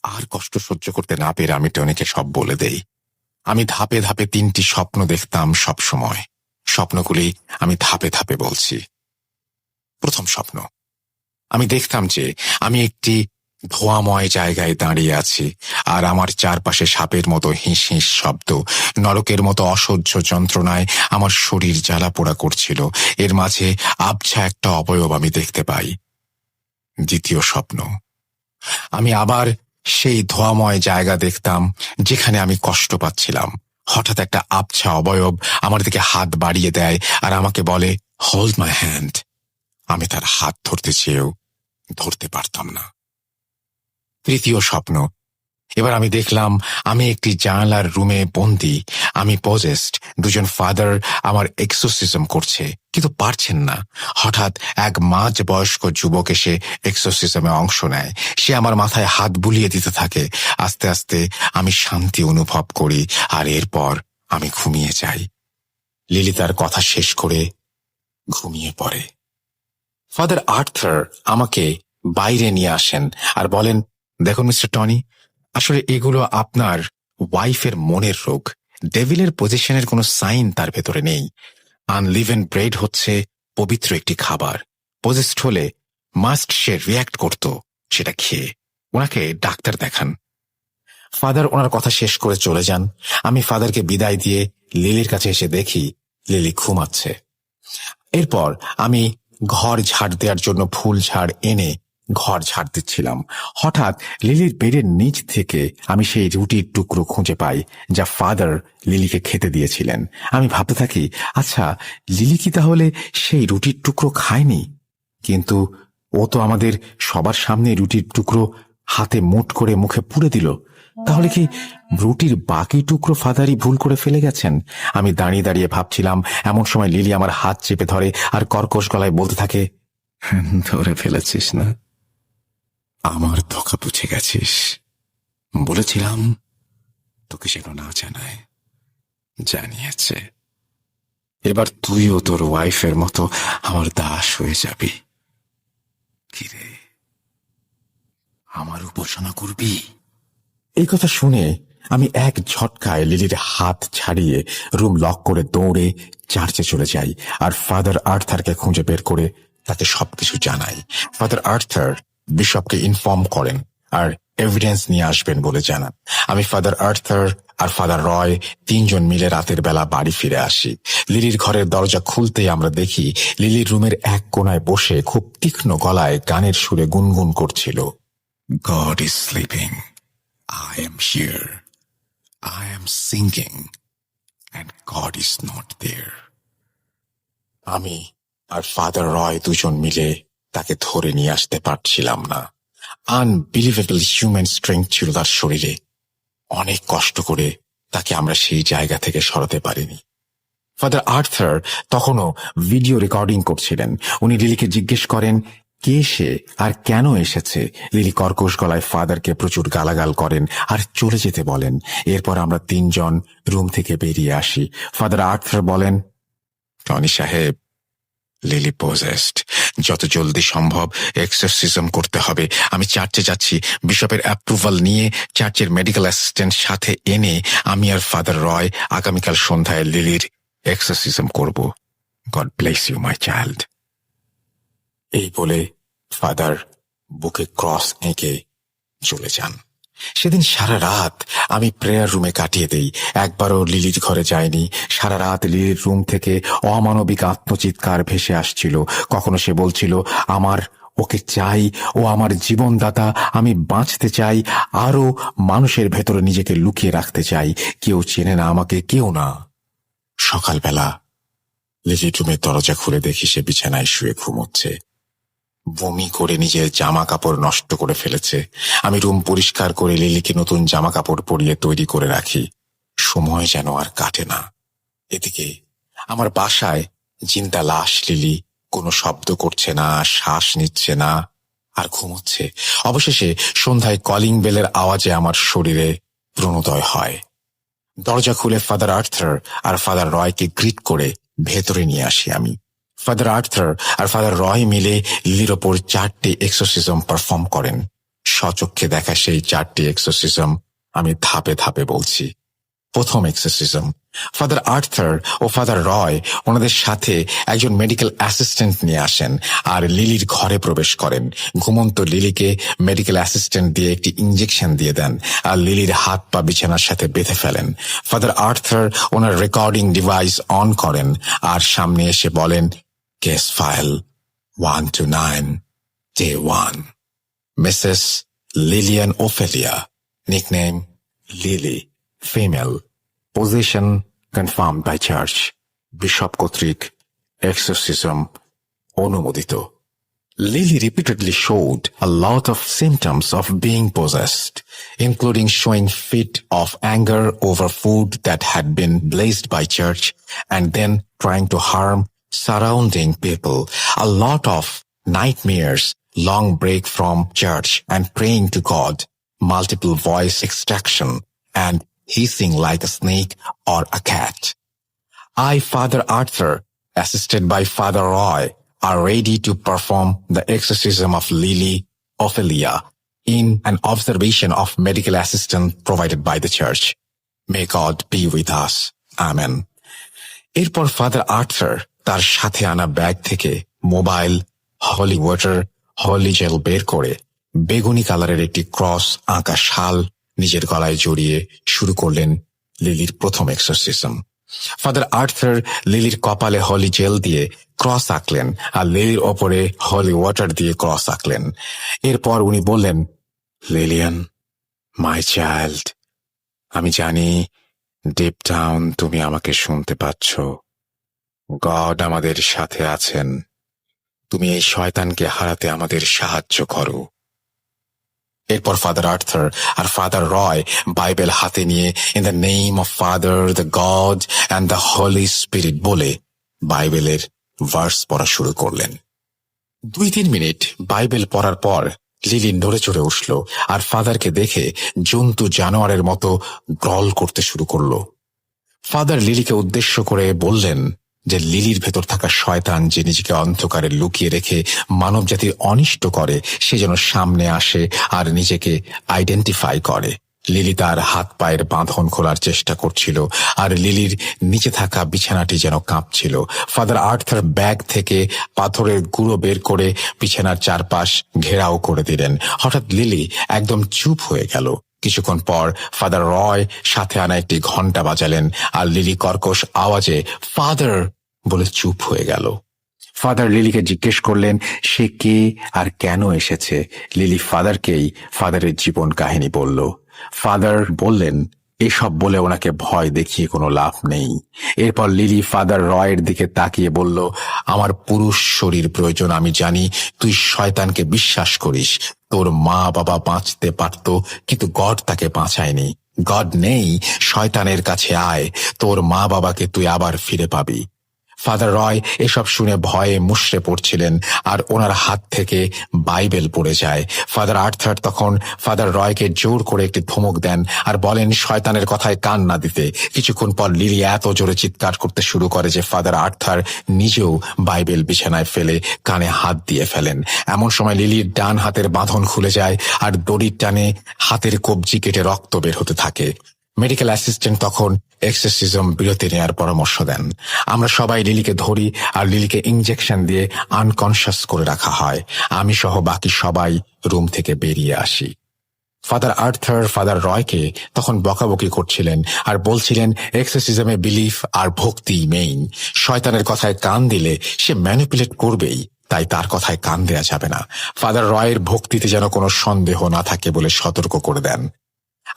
Speaker 2: আর কষ্ট সহ্য করতে না পেরে আমি টনিকে সব বলে দেই। আমি ধাপে ধাপে 3টি স্বপ্ন দেখতাম সব সময়। স্বপ্নগুলি আমি ধাপে ধাপে বলছি। প্রথম স্বপ্ন, আমি দেখতাম যে আমি একটি ধোঁয়াময় জায়গায় দাঁড়িয়ে আছি, আর আমার চারপাশে সাপের মতো হিস হিস শব্দ, নরকের মতো অসহ্য যন্ত্রণায় আমার শরীর জ্বালা পোড়া করছিল। এর মাঝে আবছা একটা অবয়ব আমি দেখতে পাই। দ্বিতীয় স্বপ্ন, আমি আবার সেই ধোঁয়াময় জায়গা দেখতাম যেখানে আমি কষ্ট পাচ্ছিলাম। হঠাৎ একটা আবছা অবয়ব আমার দিকে হাত বাড়িয়ে দেয় আর আমাকে বলে, হোল্ড মাই হ্যান্ড। আমি তার হাত ধরতে চেয়েও ধরতে পারতাম না। তৃতীয় স্বপ্ন, এবার আমি দেখলাম আমি একটি জানালার রুমে বন্দি। আমি পজেসড। দুজন ফাদার আমার এক্সোসিজম করছে, কিন্তু পারছেন না। হঠাৎ এক মাঝ বয়স্ক যুবক এসে এক্সোসিজমে অংশ নেয়। সে আমার মাথায় হাত বুলিয়ে দিতে থাকে। আস্তে আস্তে আমি শান্তি অনুভব করি, আর এরপর আমি ঘুমিয়ে যাই। লিলি তার কথা শেষ করে ঘুমিয়ে পড়ে। ফাদার আর্থার আমাকে বাইরে নিয়ে আসেন আর বলেন, দেখুন মিস্টার টনি, আসলে এগুলো আপনার ওয়াইফের মনের রোগ। ডেভিলের পজিশনের কোনো সাইন তার ভেতরে নেই। আনলিভেন ব্রেড হচ্ছে পবিত্র একটি খাবার। পজেসড হলে মাস্ট সে রিয়্যাক্ট করত সেটা খেয়ে। ওনাকে ডাক্তার দেখান। ফাদার ওনার কথা শেষ করে চলে যান। আমি ফাদারকে বিদায় দিয়ে লিলির কাছে এসে দেখি লিলি ঘুমাচ্ছে। এরপর আমি ঘর ঝাড় দেওয়ার জন্য ফুল ঝাড় এনে ঘর ঝাড় দিচ্ছিলাম। হঠাৎ লিলির বেডের নিচ থেকে আমি সেই রুটির টুকরো খুঁজে পাই যা ফাদার লিলিকে খেতে দিয়েছিলেন। আমি ভাবতে থাকি, আচ্ছা, লিলি কি তাহলে সেই রুটির টুকরো খায়নি? কিন্তু ও তো আমাদের সবার সামনে রুটির টুকরো হাতে মুঠ করে মুখে পুরে দিল। তাহলে কি রুটির বাকি টুকরো ফাদারই ভুল করে ফেলে গেছেন? আমি দাঁড়িয়ে দাঁড়িয়ে ভাবছিলাম। এমন সময় লিলি আমার হাত চেপে ধরে আর কর্কশ গলায় বলতে থাকে, ধরে ফেলেছিস না? আমার ধোঁকা বুঝে গেছিস। বলেছিলাম তোকে যেন না জানায়, জানিয়েছে। এবার তুইও তোর ওয়াইফের মতো আমার দাস হয়ে যাবি। কিরে, আমার উপাসনা করবি? এই কথা শুনে আমি এক ঝটকায় লিলির হাত ছাড়িয়ে রুম লক করে দৌড়ে চার্চে চলে যাই আর ফাদার আর্থারকে খুঁজে বের করে তাকে সবকিছু জানাই। ফাদার আর্থার বিশপকে ইনফর্ম করেন আর এভিডেন্স নিয়ে আসবেন বলে জানান। আমি ফাদার আর্থার আর ফাদার রয় 3 জন মিলে রাতের বেলা বাড়ি ফিরে আসি। লিলির ঘরের দরজা খুলতেই আমরা দেখি লিলির রুমের এক কোনায় বসে খুব তীক্ষ্ণ গলায় গানের সুরে গুনগুন করছিল, God is sleeping. I am here. I am singing. And God is not there. আমি আর ফাদার রয় 2 জন মিলে তাকে ধরে নিয়ে আসতে পারছিলাম না। আনবিলিভেবল হিউম্যান স্ট্রেংথ ছিল তার শরীরে। অনেক কষ্ট করে তাকে আমরা সেই জায়গা থেকে সরাতে পারিনি। ফাদার আর্থার তখনও ভিডিও রেকর্ডিং করছিলেন। উনি লিলিকে জিজ্ঞেস করেন কে সে আর কেন এসেছে। লিলি কর্কশ গলায় ফাদারকে প্রচুর গালাগাল করেন আর চলে যেতে বলেন। এরপর আমরা 3 জন রুম থেকে বেরিয়ে আসি। ফাদার আর্থার বলেন, টনি সাহেব, লিলি পজেসড। যত জলদি সম্ভব এক্সরসিজম করতে হবে। আমি চার্চে যাচ্ছি। বিশপের অ্যাপ্রুভাল নিয়ে চার্চের মেডিকেল অ্যাসিস্ট্যান্ট সাথে এনে আমি আর ফাদার রয় আগামীকাল সন্ধ্যায় লিলির এক্সরসিজম করব। God bless you my child. এই বলে ফাদার বুকে ক্রস এঁকে চলে যান। সেদিন সারা রাত আমি প্রেয়ার রুমে কাটিয়ে দেই। একবারও লিলির ঘরে যাইনি। সারা রাত লিলির রুম থেকে অমানবিক আত্মচিৎকার ভেসে আসছিল। কখনো সে বলছিল, আমার ওকে চাই, ও আমার জীবনদাতা, আমি বাঁচতে চাই, আরো মানুষের ভেতরে নিজেকে লুকিয়ে রাখতে চাই। কেউ চেনে না আমাকে, কেউ না। সকালবেলা লিলির রুমের দরজা খুলে দেখি সে বিছানায় শুয়ে ঘুমোচ্ছে। বমি করে নিজের জামা কাপড় নষ্ট করে ফেলেছে। আমি রুম পরিষ্কার করে লিলিকে নতুন জামা কাপড় পরিয়ে তৈরি করে রাখি। সময় যেন আর কাটে না। এদিকে আমার বাসায় জিন্দা লাশ লিলি কোনো শব্দ করছে না, শ্বাস নিচ্ছে না, আর ঘুমোচ্ছে। অবশেষে সন্ধ্যায় কলিং বেলের আওয়াজে আমার শরীরে প্রণোদয় হয়। দরজা খুলে ফাদার আর্থার আর ফাদার রয়কে গ্রিট করে ভেতরে নিয়ে আসি আমি। ফাদার আর্থার আর ফাদার রয় মিলে লিলির ওপর 4টে এক্সোসিজম পারফর্ম করেন। স্বচক্ষে দেখা সেই 4টি এক্সোসিজম আমি ধাপে ধাপে বলছি। প্রথম এক্সোসিজম, ফাদার আর্থার ও ফাদার রয় ওনাদের সাথে একজন মেডিকেল অ্যাসিস্ট্যান্ট নিয়ে আসেন আর লিলির ঘরে প্রবেশ করেন। ঘুমন্ত লিলিকে মেডিকেল অ্যাসিস্ট্যান্ট দিয়ে একটি ইঞ্জেকশন দিয়ে দেন আর লিলির হাত পা বিছানার সাথে বেঁধে ফেলেন। Father Arthur owner recording device on করেন আর সামনে এসে বলেন, case file 1 to 9, Day 1, Mrs. Lillian Ophelia, nickname Lily, female, position confirmed by church, bishop কর্তৃক exorcism অনুমোদিত। Lily repeatedly showed a lot of symptoms of being possessed, including showing fit of anger over food that had been blessed by church and then trying to harm surrounding people, a lot of nightmares, long break from church and praying to God, multiple voice extraction, and hissing like a snake or a cat. I, Father Arthur, assisted by Father Roy, are ready to perform the exorcism of Lily Ophelia in an observation of medical assistance provided by the church. May God be with us. Amen. এরপর ফাদার আর্থার তার সাথে আনা ব্যাগ থেকে মোবাইল, হলি ওয়াটার, হলি জেল বের করে বেগুনি কালারের একটি ক্রস আঁকা শাল নিজের গলায় জড়িয়ে শুরু করলেন লিলির প্রথম এক্সোসিজম। ফাদার আর্থার লিলির কপালে হলি জেল দিয়ে ক্রস আঁকলেন আর লিলির ওপরে হলি ওয়াটার দিয়ে ক্রস আঁকলেন। এরপর উনি বললেন, লিলিয়ান, মাই চাইল্ড, আমি জানি ডিপ ডাউন তুমি আমাকে শুনতে পাচ্ছ। গড আমাদের সাথে আছেন। তুমি এই শয়তানকে হারাতে আমাদের সাহায্য করো। এরপর ফাদার আর্থার আর ফাদার রয় বাইবেল হাতে নিয়ে in the name of father, the god and the Holi spirit বলে বাইবেলের ভার্স পড়া শুরু করলেন। 2-3 মিনিট বাইবেল পড়ার পর লিলি নড়ে চড়ে উঠল আর ফাদারকে দেখে জন্তু জানোয়ারের মতো গ্রল করতে শুরু করলো। ফাদার লিলিকে উদ্দেশ্য করে বললেন যে লিলির ভেতর থাকা শয়তান যে নিজেকে অন্ধকারে লুকিয়ে রেখে মানবজাতির অনিষ্ট করে সে যেন সামনে আসে আর নিজেকে আইডেন্টিফাই করে। লিলি তার হাত পায়ের বাঁধন খোলার চেষ্টা করছিল আর লিলির নিচে থাকা বিছানাটি যেন কাঁপছিল। ফাদার আর্থার ব্যাগ থেকে পাথরের গুঁড়ো বের করে বিছানার চারপাশ ঘেরাও করে দিলেন। হঠাৎ লিলি একদম চুপ হয়ে গেল। কিছুক্ষণ পর ফাদার রয় সাথে আনা একটি ঘন্টা বাজালেন আর লিলি কর্কশ আওয়াজে ফাদার বলে চুপ হয়ে গেল। ফাদার লিলিকে জিজ্ঞেস করলেন সে কে আর কেন এসেছে। লিলি ফাদারকেই ফাদারের জীবন কাহিনী বলল। ফাদার বললেন এসব বলে ওনাকে ভয় দেখিয়ে কোনো লাভ নেই। এরপর লিলি ফাদার রয়ের দিকে তাকিয়ে বলল, আমার পুরুষ শরীর প্রয়োজন। আমি জানি তুই শয়তানকে বিশ্বাস করিস। তোর মা বাবা বাঁচতে পারত কিন্তু গড তাকে বাঁচায়নি। গড নেই, শয়তানের কাছে আয়, তোর মা বাবাকে তুই আবার ফিরে পাবি। ফাদার রয় এসব শুনে ভয়ে মুষড়ে পড়ছিলেন আর ওনার হাত থেকে বাইবেল পড়ে যায়। ফাদার আর্থার তখন ফাদার রয়কে জোর করে একটি ধমক দেন আর বলেন শয়তানের কথায় কান না দিতে। কিছুক্ষণ পর লিলি এত জোরে চিৎকার করতে শুরু করে যে ফাদার আর্থার নিজেও বাইবেল বিছানায় ফেলে কানে হাত দিয়ে ফেলেন। এমন সময় লিলির ডান হাতের বাঁধন খুলে যায় আর দড়ির টানে হাতের কবজি কেটে রক্ত বের হতে থাকে। মেডিকেল অ্যাসিস্ট্যান্ট তখন এক্সরসিজম বিরতি নেওয়ার পরামর্শ দেন। আমরা সবাই লিলিকে ধরি আর লিলিকে ইঞ্জেকশন দিয়ে আনকনশাস করে রাখা হয়। আমি সহ বাকি সবাই রুম থেকে বেরিয়ে আসি। ফাদার আর্থার ফাদার রয়কে তখন বকাবকি করছিলেন আর বলছিলেন এক্সরসিজমে বিলিফ আর ভক্তি মেইন। শয়তানের কথায় কান দিলে সে ম্যানিপুলেট করবেই, তাই তার কথায় কান দেয়া যাবে না। ফাদার রয়ের ভক্তিতে যেন কোনো সন্দেহ না থাকে বলে সতর্ক করে দেন।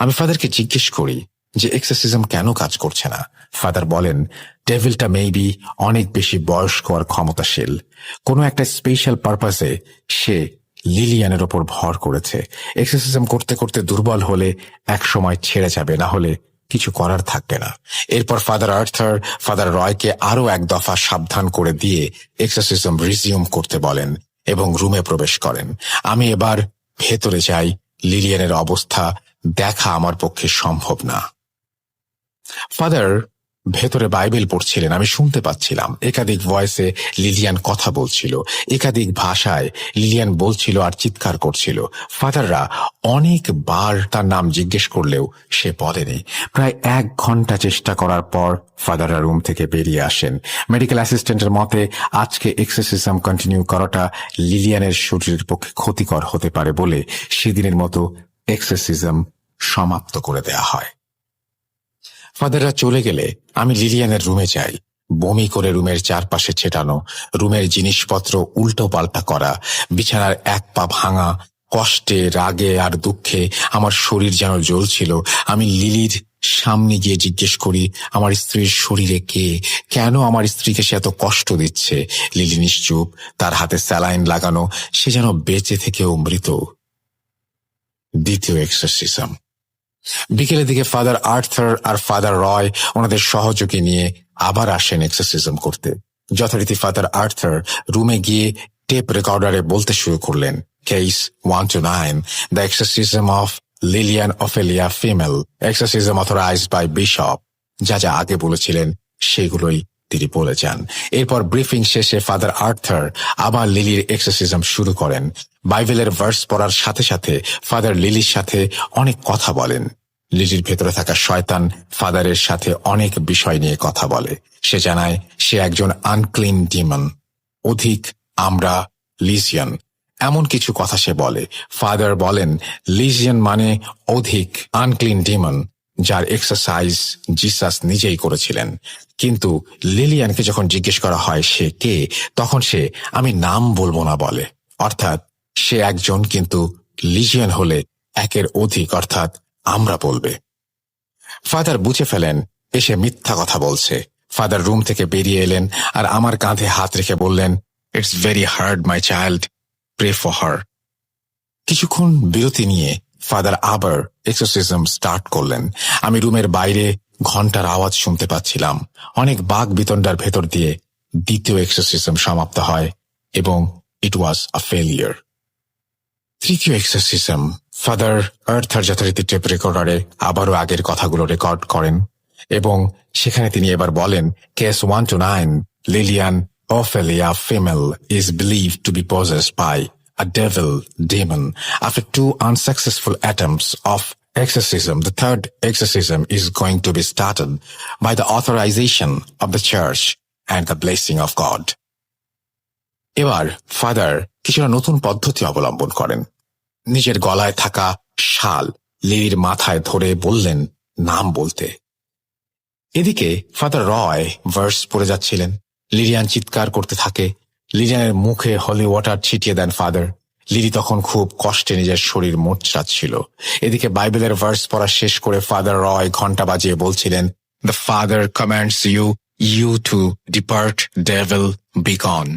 Speaker 2: আমি ফাদারকে জিজ্ঞেস করি যে এক্সরসিজম কেন কাজ করছে না। ফাদার বলেন ডেভিলটা মেবি অনেক বেশি বয়স্ক আর ক্ষমতাশীল। কোনো একটা স্পেশাল পারপাসে সে লিলিয়ানের ওপর ভর করেছে। এক্সরসিজম করতে করতে দুর্বল হলে এক সময় ছেড়ে যাবে, না হলে কিছু করার থাকবে না। এরপর ফাদার আর্থার ফাদার রয়কে আরো এক দফা সাবধান করে দিয়ে এক্সরসিজম রিজিউম করতে বলেন এবং রুমে প্রবেশ করেন। আমি এবার ভেতরে যাই। লিলিয়ানের অবস্থা দেখা আমার পক্ষে সম্ভব না। ফাদার ভেতরে বাইবেল পড়ছিলেন, আমি শুনতে পাচ্ছিলাম। একাধিক ভয়েসে লিলিয়ান কথা বলছিল, একাধিক ভাষায় লিলিয়ান বলছিল আর চিৎকার করছিল। ফাদাররা অনেকবার তার নাম জিজ্ঞেস করলেও সে বলেনি। প্রায় 1 ঘন্টা চেষ্টা করার পর ফাদাররা রুম থেকে বেরিয়ে আসেন। মেডিকেল অ্যাসিস্ট্যান্টের মতে আজকে এক্সরসিজম কন্টিনিউ করাটা লিলিয়ানের শরীরের পক্ষে ক্ষতিকর হতে পারে বলে সেদিনের মতো এক্সরসিজম সমাপ্ত করে দেয়া হয়। ফাদাররা চলে গেলে আমি লিলিয়ানের রুমে যাই। বমি করে রুমের চারপাশে ছেটানো, রুমের জিনিসপত্র উল্টো পাল্টা করা, বিছানার 1 পা ভাঙা। কষ্টে, রাগে আর দুঃখে আমার শরীর যেন জ্বলছিল। আমি লিলির সামনে গিয়ে জিজ্ঞেস করি, আমার স্ত্রীর শরীরে কে? কেন আমার স্ত্রীকে সে এত কষ্ট দিচ্ছে? লিলি নিশ্চুপ, তার হাতে স্যালাইন লাগানো, সে যেন বেঁচে থেকেও মৃত। দ্বিতীয় এক্সরসিজম। বিকেলের দিকে ফাদার আর্থার আর ফাদার রয় ওনাদের সহযোগী নিয়ে আবার আসেন এক্সরসিজম করতে। যথারীতি ফাদার আর্থার রুমে গিয়ে টেপ রেকর্ডারে বলতে শুরু করলেন, case 1 to 9, the exorcism of Lilian Ophelia female, exorcism authorised by bishop. যা যা আগে বলেছিলেন সেগুলোই তিনি বলে যান। এরপর ব্রিফিং শেষে ফাদার আর্থার আবার লিলির এক্সরসিজম শুরু করেন। বাইবেলের ভার্স পড়ার সাথে সাথে ফাদার লিলির সাথে অনেক কথা বলেন। লিলির ভেতরে থাকা শয়তান ফাদারের সাথে অনেক বিষয় নিয়ে কথা বলে। সে জানায় সে একজন আনক্লিন ডিমন, অধিক আমরা লিজিয়ন, এমন কিছু কথা সে বলে। ফাদার বলেন লিজিয়ন মানে অধিক, আনক্লিন ডিমন, যার এক্সারসাইজ জিসাস নিজেই করেছিলেন। কিন্তু লিলিয়ানকে যখন জিজ্ঞেস করা হয় সে কে, তখন সে আমি নাম বলবো না বলে। অর্থাৎ সে একজন, কিন্তু লিজিয়ন হলে 1-এর অধিক, অর্থাৎ আমরা বলবে। ফাদার বুঝে ফেলেন এসে মিথ্যা কথা বলছে। ফাদার রুম থেকে বেরিয়ে এলেন আর আমার কাঁধে হাত রেখে বললেন, it's very hard my child, pray for her. কিছুক্ষণ বিরতি নিয়ে ফাদার আবার এক্সরসিজম স্টার্ট করলেন। আমি রুমের বাইরে ঘন্টার আওয়াজ শুনতে পাচ্ছিলাম। অনেক বাক বিতণ্ডার ভেতর দিয়ে দ্বিতীয় এক্সরসিজম সমাপ্ত হয় এবং ইট ওয়াজ আ ফেলিয়ার। তৃতীয় এক্সরসিজম, ফাদার আর্থার যথারীতি টেপ রেকর্ডারে আবারও আগের কথাগুলো রেকর্ড করেন এবং সেখানে তিনি এবার বলেন, case 1 to 9, Lilian Ophelia female is believed to be possessed by a devil demon. After 2 unsuccessful attempts of exorcism, the third exorcism is going to be started by the authorization of the church and the blessing of God. এবার ফাদার কিছুটা নতুন পদ্ধতি অবলম্বন করেন। নিজের গলায় থাকা শাল লিলির মাথায় ধরে বললেন নাম বলতে। এদিকে ফাদার রয় ভার্স পড়ে যাচ্ছিলেন। লিলিয়ান চিৎকার করতে থাকে। লিলিয়ানের মুখে হলি ওয়াটার ছিটিয়ে দেন ফাদার। লিলি তখন খুব কষ্টে নিজের শরীর মোচড়াচ্ছিল। এদিকে বাইবেলের ভার্স পড়া শেষ করে ফাদার রয় ঘন্টা বাজিয়ে বলছিলেন, the father commands you to depart, devil be gone.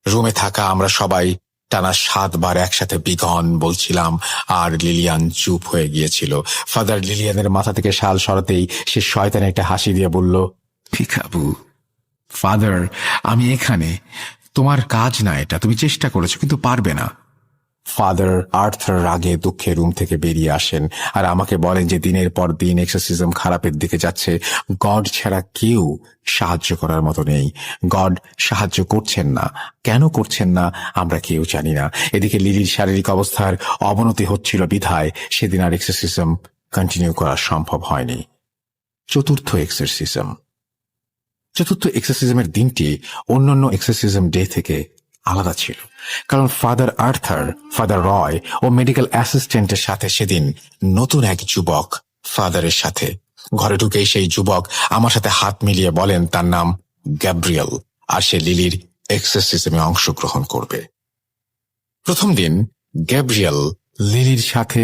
Speaker 2: রুমে থাকা আমরা সবাই টানা 7 বার একসাথে বিগন বলছিলাম আর লিলিয়ান চুপ হয়ে গিয়েছিল। ফাদার লিলিয়ানের মাথা থেকে শাল সরাতেই সে শয়তানে একটা হাসি দিয়ে বলল, পিকাবু, ফাদার আমি এখানে, তোমার কাজ না এটা, তুমি চেষ্টা করেছো কিন্তু পারবে না। ফাদার আর্থার রাগে দুঃখে রুম থেকে বেরিয়ে আসেন আর আমাকে বলেন যে দিনের পর দিন এক্সরসিজম খারাপের দিকে যাচ্ছে। গড ছাড়া কেউ সাহায্য করার মতো নেই। গড সাহায্য করছেন না, কেন করছেন না আমরা কেউ জানি না। এদিকে লিলির শারীরিক অবস্থার অবনতি হচ্ছিল বিধায় সেদিন আর এক্সরসিজম কন্টিনিউ করা সম্ভব হয়নি। চতুর্থ এক্সরসিজমের দিনটি অন্যান্য এক্সরসিজম ডে থেকে আলাদা ছিল, কারণ ফাদার আর্থার, ফাদার রয় ও মেডিকেল অ্যাসিস্ট্যান্টের সাথে সেদিন নতুন এক যুবক ফাদারের সাথে। ঘরে ঢুকেই সেই যুবক আমার সাথে হাত মিলিয়ে বলেন তার নাম গ্যাব্রিয়েল আর সে লিলির এক্সরসিজমে অংশগ্রহণ করবে। প্রথম দিন গ্যাব্রিয়েল লিলির সাথে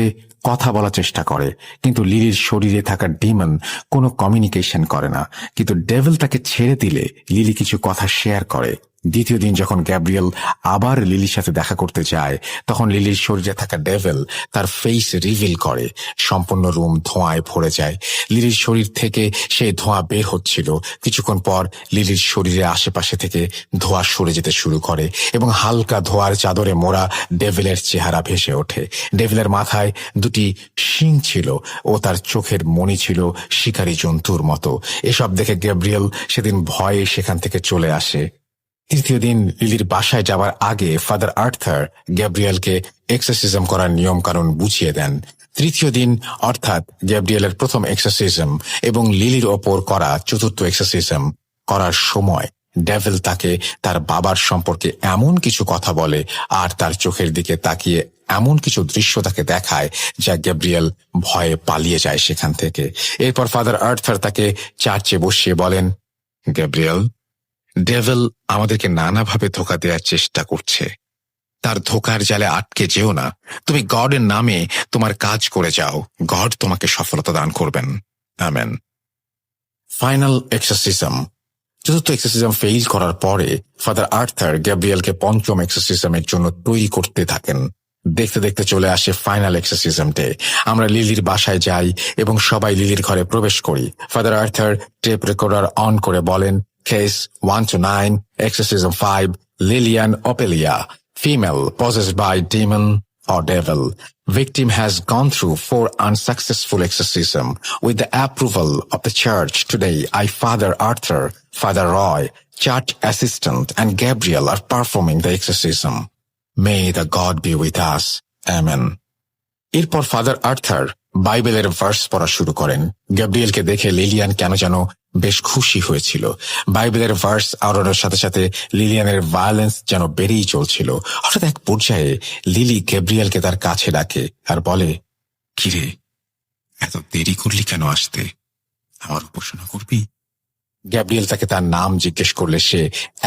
Speaker 2: কথা বলার চেষ্টা করে, কিন্তু লিলির শরীরে থাকা ডিমন কোনো কমিউনিকেশন করে না। কিন্তু ডেভিল তাকে ছেড়ে দিলে লিলি কিছু কথা শেয়ার করে। দ্বিতীয় দিন যখন গ্যাব্রিয়েল আবার লিলির সাথে দেখা করতে যায়, তখন লিলির শরীরে থাকা ডেভিল তার ফেস রিভিল করে। সম্পূর্ণ রুম ধোঁয়ায় ভরে যায়। লিলির শরীর থেকে সেই ধোঁয়া বের হচ্ছিল। কিছুক্ষণ পর লিলির শরীরে আশেপাশে থেকে ধোঁয়া সরে যেতে শুরু করে এবং হালকা ধোঁয়ার চাদরে মোড়া ডেভিলের চেহারা ভেসে ওঠে। ডেভিলের মাথায় দুটি শিং ছিল ও তার চোখের মণি ছিল শিকারী জন্তুর মতো। এসব দেখে গ্যাব্রিয়েল সেদিন ভয়ে সেখান থেকে চলে আসে। তৃতীয় দিন লিলির বাসায় যাওয়ার আগে ফাদার আর্থার গ্যাব্রিয়েলকে এক্সরসিজম করার নিয়ম কানুন বুঝিয়ে দেন। তৃতীয় দিন অর্থাৎ গ্যাব্রিয়েলের প্রথম এক্সরসিজম এবং লিলির ওপর করা চতুর্থ এক্সরসিজম করার সময় ডেভিল তাকে তার বাবার সম্পর্কে এমন কিছু কথা বলে আর তার চোখের দিকে তাকিয়ে এমন কিছু দৃশ্য তাকে দেখায় যা গ্যাব্রিয়েল ভয়ে পালিয়ে যায় সেখান থেকে। এরপর ফাদার আর্থার তাকে চার্চে বসিয়ে বলেন, গ্যাব্রিয়েল, ডেভিল আমাদেরকে নানাভাবে ধোঁকা দেওয়ার চেষ্টা করছে। তার ধোঁকার জালে আটকে যেও না। তুমি গডের নামে তোমার কাজ করে যাও। গড তোমাকে সফলতা দান করবেন। আমেন। Final exorcism. চতুর্থ এক্সরসিজম ফেইল করার পরে ফাদার আর্থার গ্যাব্রিয়েলকে পঞ্চম এক্সরসিজমের জন্য তৈরি করতে থাকেন। দেখতে দেখতে চলে আসে ফাইনাল এক্সরসিজম ডে। আমরা লিলির বাসায় যাই এবং সবাই লিলির ঘরে প্রবেশ করি। Father Arthur tape recorder on করে বলেন, Case 1 to 9, Exorcism 5, Lilian Opelia, female possessed by demon or devil. Victim has gone through 4 unsuccessful exorcism. With the approval of the church, today I, Father Arthur, Father Roy, church assistant and Gabriel are performing the exorcism. May the God be with us. Amen. এরপর ফাদার আর্থার বাইবেলের ভার্স পড়া শুরু করেন। গ্যাব্রিয়েলকে দেখে লিলিয়ান কেন যেন বেশ খুশি হয়েছিল। বাইবেলের ভার্স আওড়ানোর সাথে সাথে লিলিয়ানের ভায়োলেন্স যেন বেড়েই চলছিল। হঠাৎ এক পর্যায়ে লিলি গ্যাব্রিয়েলকে তার কাছে ডাকে আর বলে, কিরে, এত দেরি করলি কেন আসতে? আমার উপাসনা করবি? গ্যাব্রিয়েল তাকে তার নাম জিজ্ঞেস করলে সে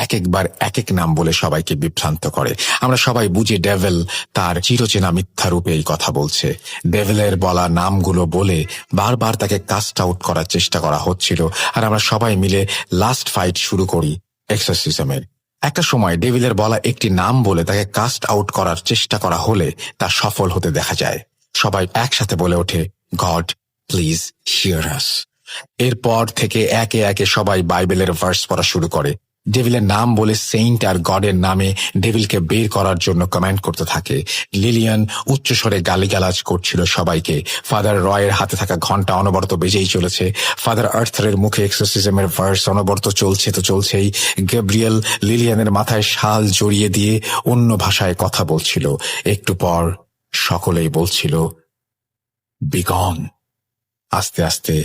Speaker 2: এক একবার এক এক নাম বলে সবাইকে বিভ্রান্ত করে। আমরা সবাই বুঝি ডেভিল তার চিরচেনা মিথ্যা রূপে এই কথা বলছে। ডেভিলের বলা নামগুলো বলে বারবার তাকে কাস্ট আউট করার চেষ্টা করা হচ্ছিল আর আমরা সবাই মিলে লাস্ট ফাইট শুরু করি এক্সরসিজমের। একটা সময় ডেভিলের বলা একটি নাম বলে তাকে কাস্ট আউট করার চেষ্টা করা হলে তা সফল হতে দেখা যায়। সবাই একসাথে বলে ওঠে, গড প্লিজ হিয়ার আস। এরপর থেকে একে একে সবাই বাইবেলের ভার্স পড়া শুরু করে। ডেভিলের নাম বলে সেইন্ট আর গডের নামে ডেভিলকে বের করার জন্য কমেন্ট করতে থাকে। লিলিয়ান উচ্চস্বরে গালিগালাজ করছিল সবাইকে। ফাদার রয়ের হাতে থাকা ঘন্টা অনবরত বেজেই চলেছে। ফাদার আর্থারের মুখে এক্সরসিজমের ভার্স অনবরত চলছে তো চলছেই। গ্যাব্রিয়েল লিলিয়ানের মাথায় শাল জড়িয়ে দিয়ে অন্য ভাষায় কথা বলছিল। একটু পর সকলেই বলছিল, বিগন। আস্তে আস্তে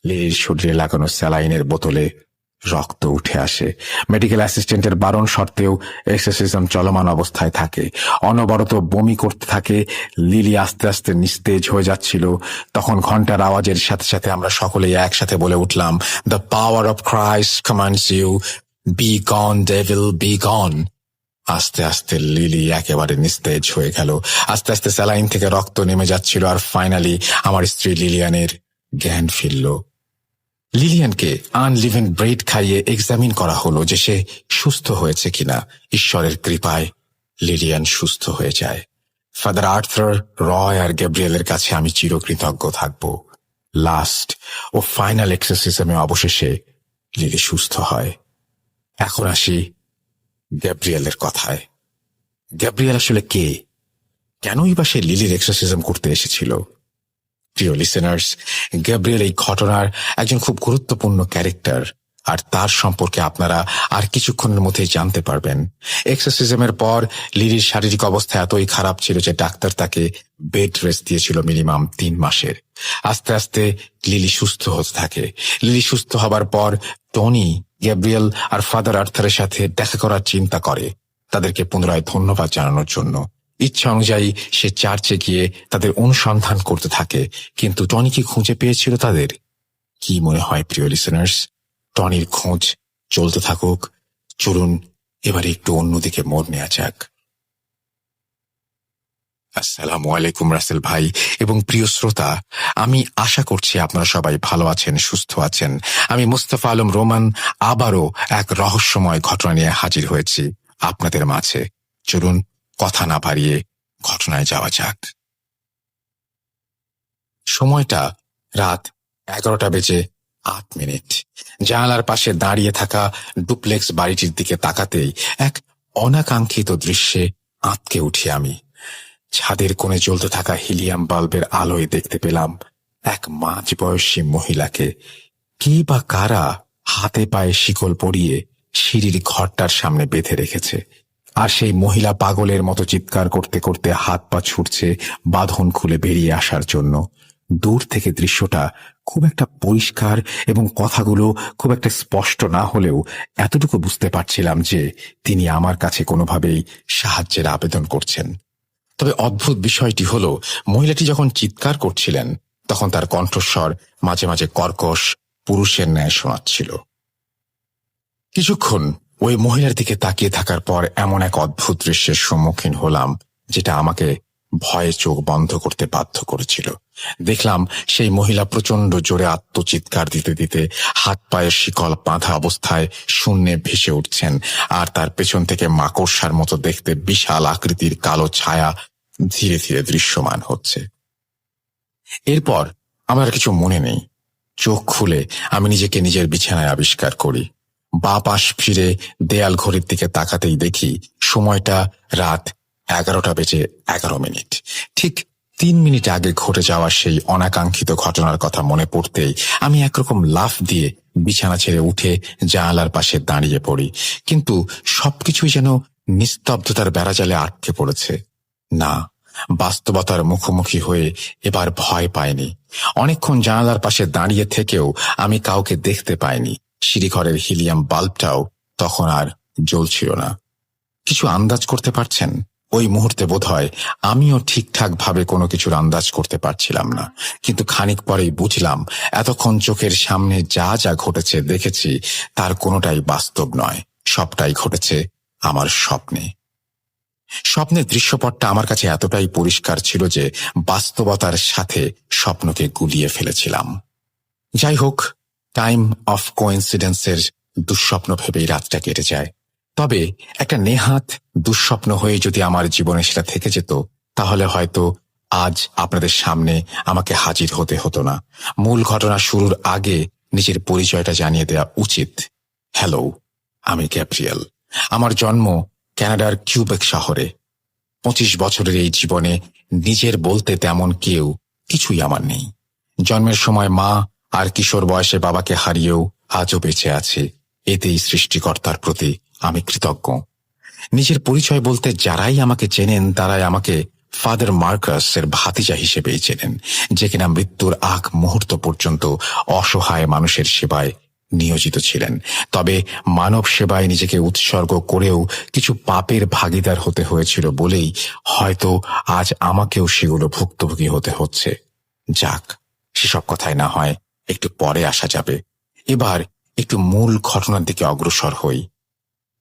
Speaker 2: লিলির শরীরে লাগানো স্যালাইনের বোতলে রক্ত উঠে আসে। মেডিকেল অ্যাসিস্ট্যান্টের বারণ সত্ত্বেও এক্সরসিজম চলমান অবস্থায় থাকে। অনবরত বমি করতে থাকে। লিলি আস্তে আস্তে নিস্তেজ হয়ে যাচ্ছিল। তখন ঘন্টার আওয়াজের সাথে সাথে আমরা সকলেই একসাথে বলে উঠলাম, the power of Christ commands you, be gone devil, be gone. আস্তে আস্তে লিলি একেবারে নিস্তেজ হয়ে গেল। আস্তে আস্তে স্যালাইন থেকে রক্ত নেমে যাচ্ছিল আর ফাইনালি আমার স্ত্রী লিলিয়ানের জ্ঞান ফিরল। লিলিয়ানকে আনলিভেন ব্রেড খাইয়ে এক্সামিন করা হলো যে সে সুস্থ হয়েছে কিনা। ঈশ্বরের কৃপায় লিলিয়ান সুস্থ হয়ে যায়। ফাদার আর্থার, রয় আর গ্যাব্রিয়েলের কাছে আমি চিরকৃতজ্ঞ থাকব। লাস্ট ও ফাইনাল এক্সরসিজমে অবশেষে লিলি সুস্থ হয়। এখন আসি গ্যাব্রিয়েলের কথায়। গ্যাব্রিয়েল আসলে কে? কেনই বা সে লিলির এক্সরসিজম করতে এসেছিল? প্রিয় লিসেনার্স, গ্যাব্রিয়েল এই ঘটনার একজন খুব গুরুত্বপূর্ণ ক্যারেক্টার আর তার সম্পর্কে আপনারা আর কিছুক্ষণের মধ্যেই জানতে পারবেন। এক্সরসিজমের পর লিলির শারীরিক অবস্থা এতই খারাপ ছিল যে ডাক্তার তাকে বেড রেস্ট দিয়েছিল মিনিমাম 3 মাসের। আস্তে আস্তে লিলি সুস্থ হতে থাকে। লিলি সুস্থ হবার পর টনি, গ্যাব্রিয়েল আর ফাদার আর্থারের সাথে দেখা করার চিন্তা করে, তাদেরকে পুনরায় ধন্যবাদ জানানোর জন্য। ইচ্ছা অনুযায়ী সে চার্চে গিয়ে তাদের অনুসন্ধান করতে থাকে। কিন্তু টনি কি খুঁজে পেয়েছিল তাদের? কি মনে হয় প্রিয় লিসেনার্স? টনির খোঁজ চলতে থাকুক। চলুন এবারে একটু অন্যদিকে মোড় নেওয়া যাক। আসসালামু আলাইকুম রাসেল ভাই এবং প্রিয় শ্রোতা, আমি আশা করছি আপনারা সবাই ভালো আছেন, সুস্থ আছেন। আমি মুস্তাফা আলম রোমান আবারও এক রহস্যময় ঘটনা নিয়ে হাজির হয়েছি আপনাদের মাঝে। চলুন কথা না বাড়িয়ে ঘটনায় যাওয়া যাক। সময়টা রাত 11:08। জানালার পাশে দাঁড়িয়ে থাকা ডুপ্লেক্স বাড়িটির দিকে তাকাতেই এক অনাকাঙ্ক্ষিত দৃশ্যে আঁতকে উঠি আমি। ছাদের কোণে জ্বলতে থাকা হিলিয়াম বাল্বের আলোয় দেখতে পেলাম এক মাঝবয়সী মহিলাকে। কি বা কারা হাতে পায়ে শিকল পরিয়ে সিঁড়ির ঘরটার সামনে বেঁধে রেখেছে, আর সেই মহিলা পাগলের মতো চিৎকার করতে করতে হাত পা ছুটছে বাঁধন খুলে বেরিয়ে আসার জন্য। দূর থেকে দৃশ্যটা খুব একটা পরিষ্কার এবং কথাগুলো খুব একটা স্পষ্ট না হলেও এতটুকু বুঝতে পারছিলাম যে তিনি আমার কাছে কোনোভাবেই সাহায্যের আবেদন করছেন। তবে অদ্ভুত বিষয়টি হলো, মহিলাটি যখন চিৎকার করছিলেন তখন তার কণ্ঠস্বর মাঝে মাঝে কর্কশ পুরুষের ন্যায় শোনাচ্ছিল। কিছুক্ষণ ওই মহিলার দিকে তাকিয়ে থাকার পর এমন এক অদ্ভুত দৃশ্যের সম্মুখীন হলাম যেটা আমাকে ভয়ে চোখ বন্ধ করতে বাধ্য করেছিল। দেখলাম সেই মহিলা প্রচণ্ড জোরে আত্মচিৎকার দিতে দিতে হাত পায়ের শিকল বাঁধা অবস্থায় শূন্যে ভেসে উঠছেন, আর তার পেছন থেকে মাকড়সার মতো দেখতে বিশাল আকৃতির কালো ছায়া ধীরে ধীরে দৃশ্যমান হচ্ছে। এরপর আমার আর কিছু মনে নেই। চোখ খুলে আমি নিজেকে নিজের বিছানায় আবিষ্কার করি। বাঁ পাশ ফিরে দেয়াল ঘড়ির দিকে তাকাতেই দেখি সময়টা রাত 11:11। ঠিক 3 মিনিট আগে ঘটে যাওয়া সেই অনাকাঙ্ক্ষিত ঘটনার কথা মনে পড়তেই আমি একরকম লাফ দিয়ে বিছানা ছেড়ে উঠে জানালার পাশে দাঁড়িয়ে পড়ি। কিন্তু সবকিছুই যেন নিস্তব্ধতার বেড়াজালে আটকে পড়েছে। না, বাস্তবতার মুখোমুখি হয়ে এবার ভয় পাইনি। অনেকক্ষণ জানালার পাশে দাঁড়িয়ে থেকেও আমি কাউকে দেখতে পাইনি। সিঁড়িঘরের হিলিয়াম বাল্বটাও তখন আর জ্বলছিল না। কিছু আন্দাজ করতে পারছেন? ওই মুহূর্তে বোধহয় আমিও ঠিকঠাক ভাবে কোনো কিছুর আন্দাজ করতে পারছিলাম না। কিন্তু খানিক পরেই বুঝলাম এতক্ষণ চোখের সামনে যা যা ঘটেছে দেখেছি তার কোনোটাই বাস্তব নয়, সবটাই ঘটেছে আমার স্বপ্নে। স্বপ্নের দৃশ্যপটটা আমার কাছে এতটাই পরিষ্কার ছিল যে বাস্তবতার সাথে স্বপ্নকে গুলিয়ে ফেলেছিলাম। যাই হোক, টাইম অফ কোইন্সিডেন্সের দুঃস্বপ্ন ভেবেই রাতটা কেটে যায়। তবে একটা নেহাত দুঃস্বপ্ন হয়ে যদি আমার জীবনে সেটা থেকে যেত, তাহলে হয়তো আজ আপনাদের সামনে আমাকে হাজির হতে হতো না। মূল ঘটনা শুরুর আগে নিজের পরিচয়টা জানিয়ে দেওয়া উচিত। হ্যালো, আমি গ্যাব্রিয়েল। আমার জন্ম কানাডার কিউবেক শহরে। 25 বছরের এই জীবনে নিজের বলতে তেমন কেউ কিছুই আমার নেই। জন্মের সময় মা আর কিশোর বয়সে বাবাকে হারিয়েও আজও বেঁচে আছে। এতেই সৃষ্টিকর্তার প্রতি আমি কৃতজ্ঞ। নিজের পরিচয় বলতে যারাই আমাকে চেনেন তারাই আমাকে ফাদার মার্কাস এর ভাতিজা হিসেবেই চেনেন, যে কিনা মৃত্যুর আগ মুহূর্ত পর্যন্ত অসহায় মানুষের সেবায় নিয়োজিত ছিলেন। তবে মানব সেবায় নিজেকে উৎসর্গ করেও কিছু পাপের ভাগীদার হতে হয়েছিল বলেই হয়তো আজ আমাকেও সেগুলো ভুক্তভোগী হতে হচ্ছে। যাক, সেসব কথায় না হয় একটু পরে আসা যাবে। এবার একটু মূল ঘটনার দিকে অগ্রসর হই।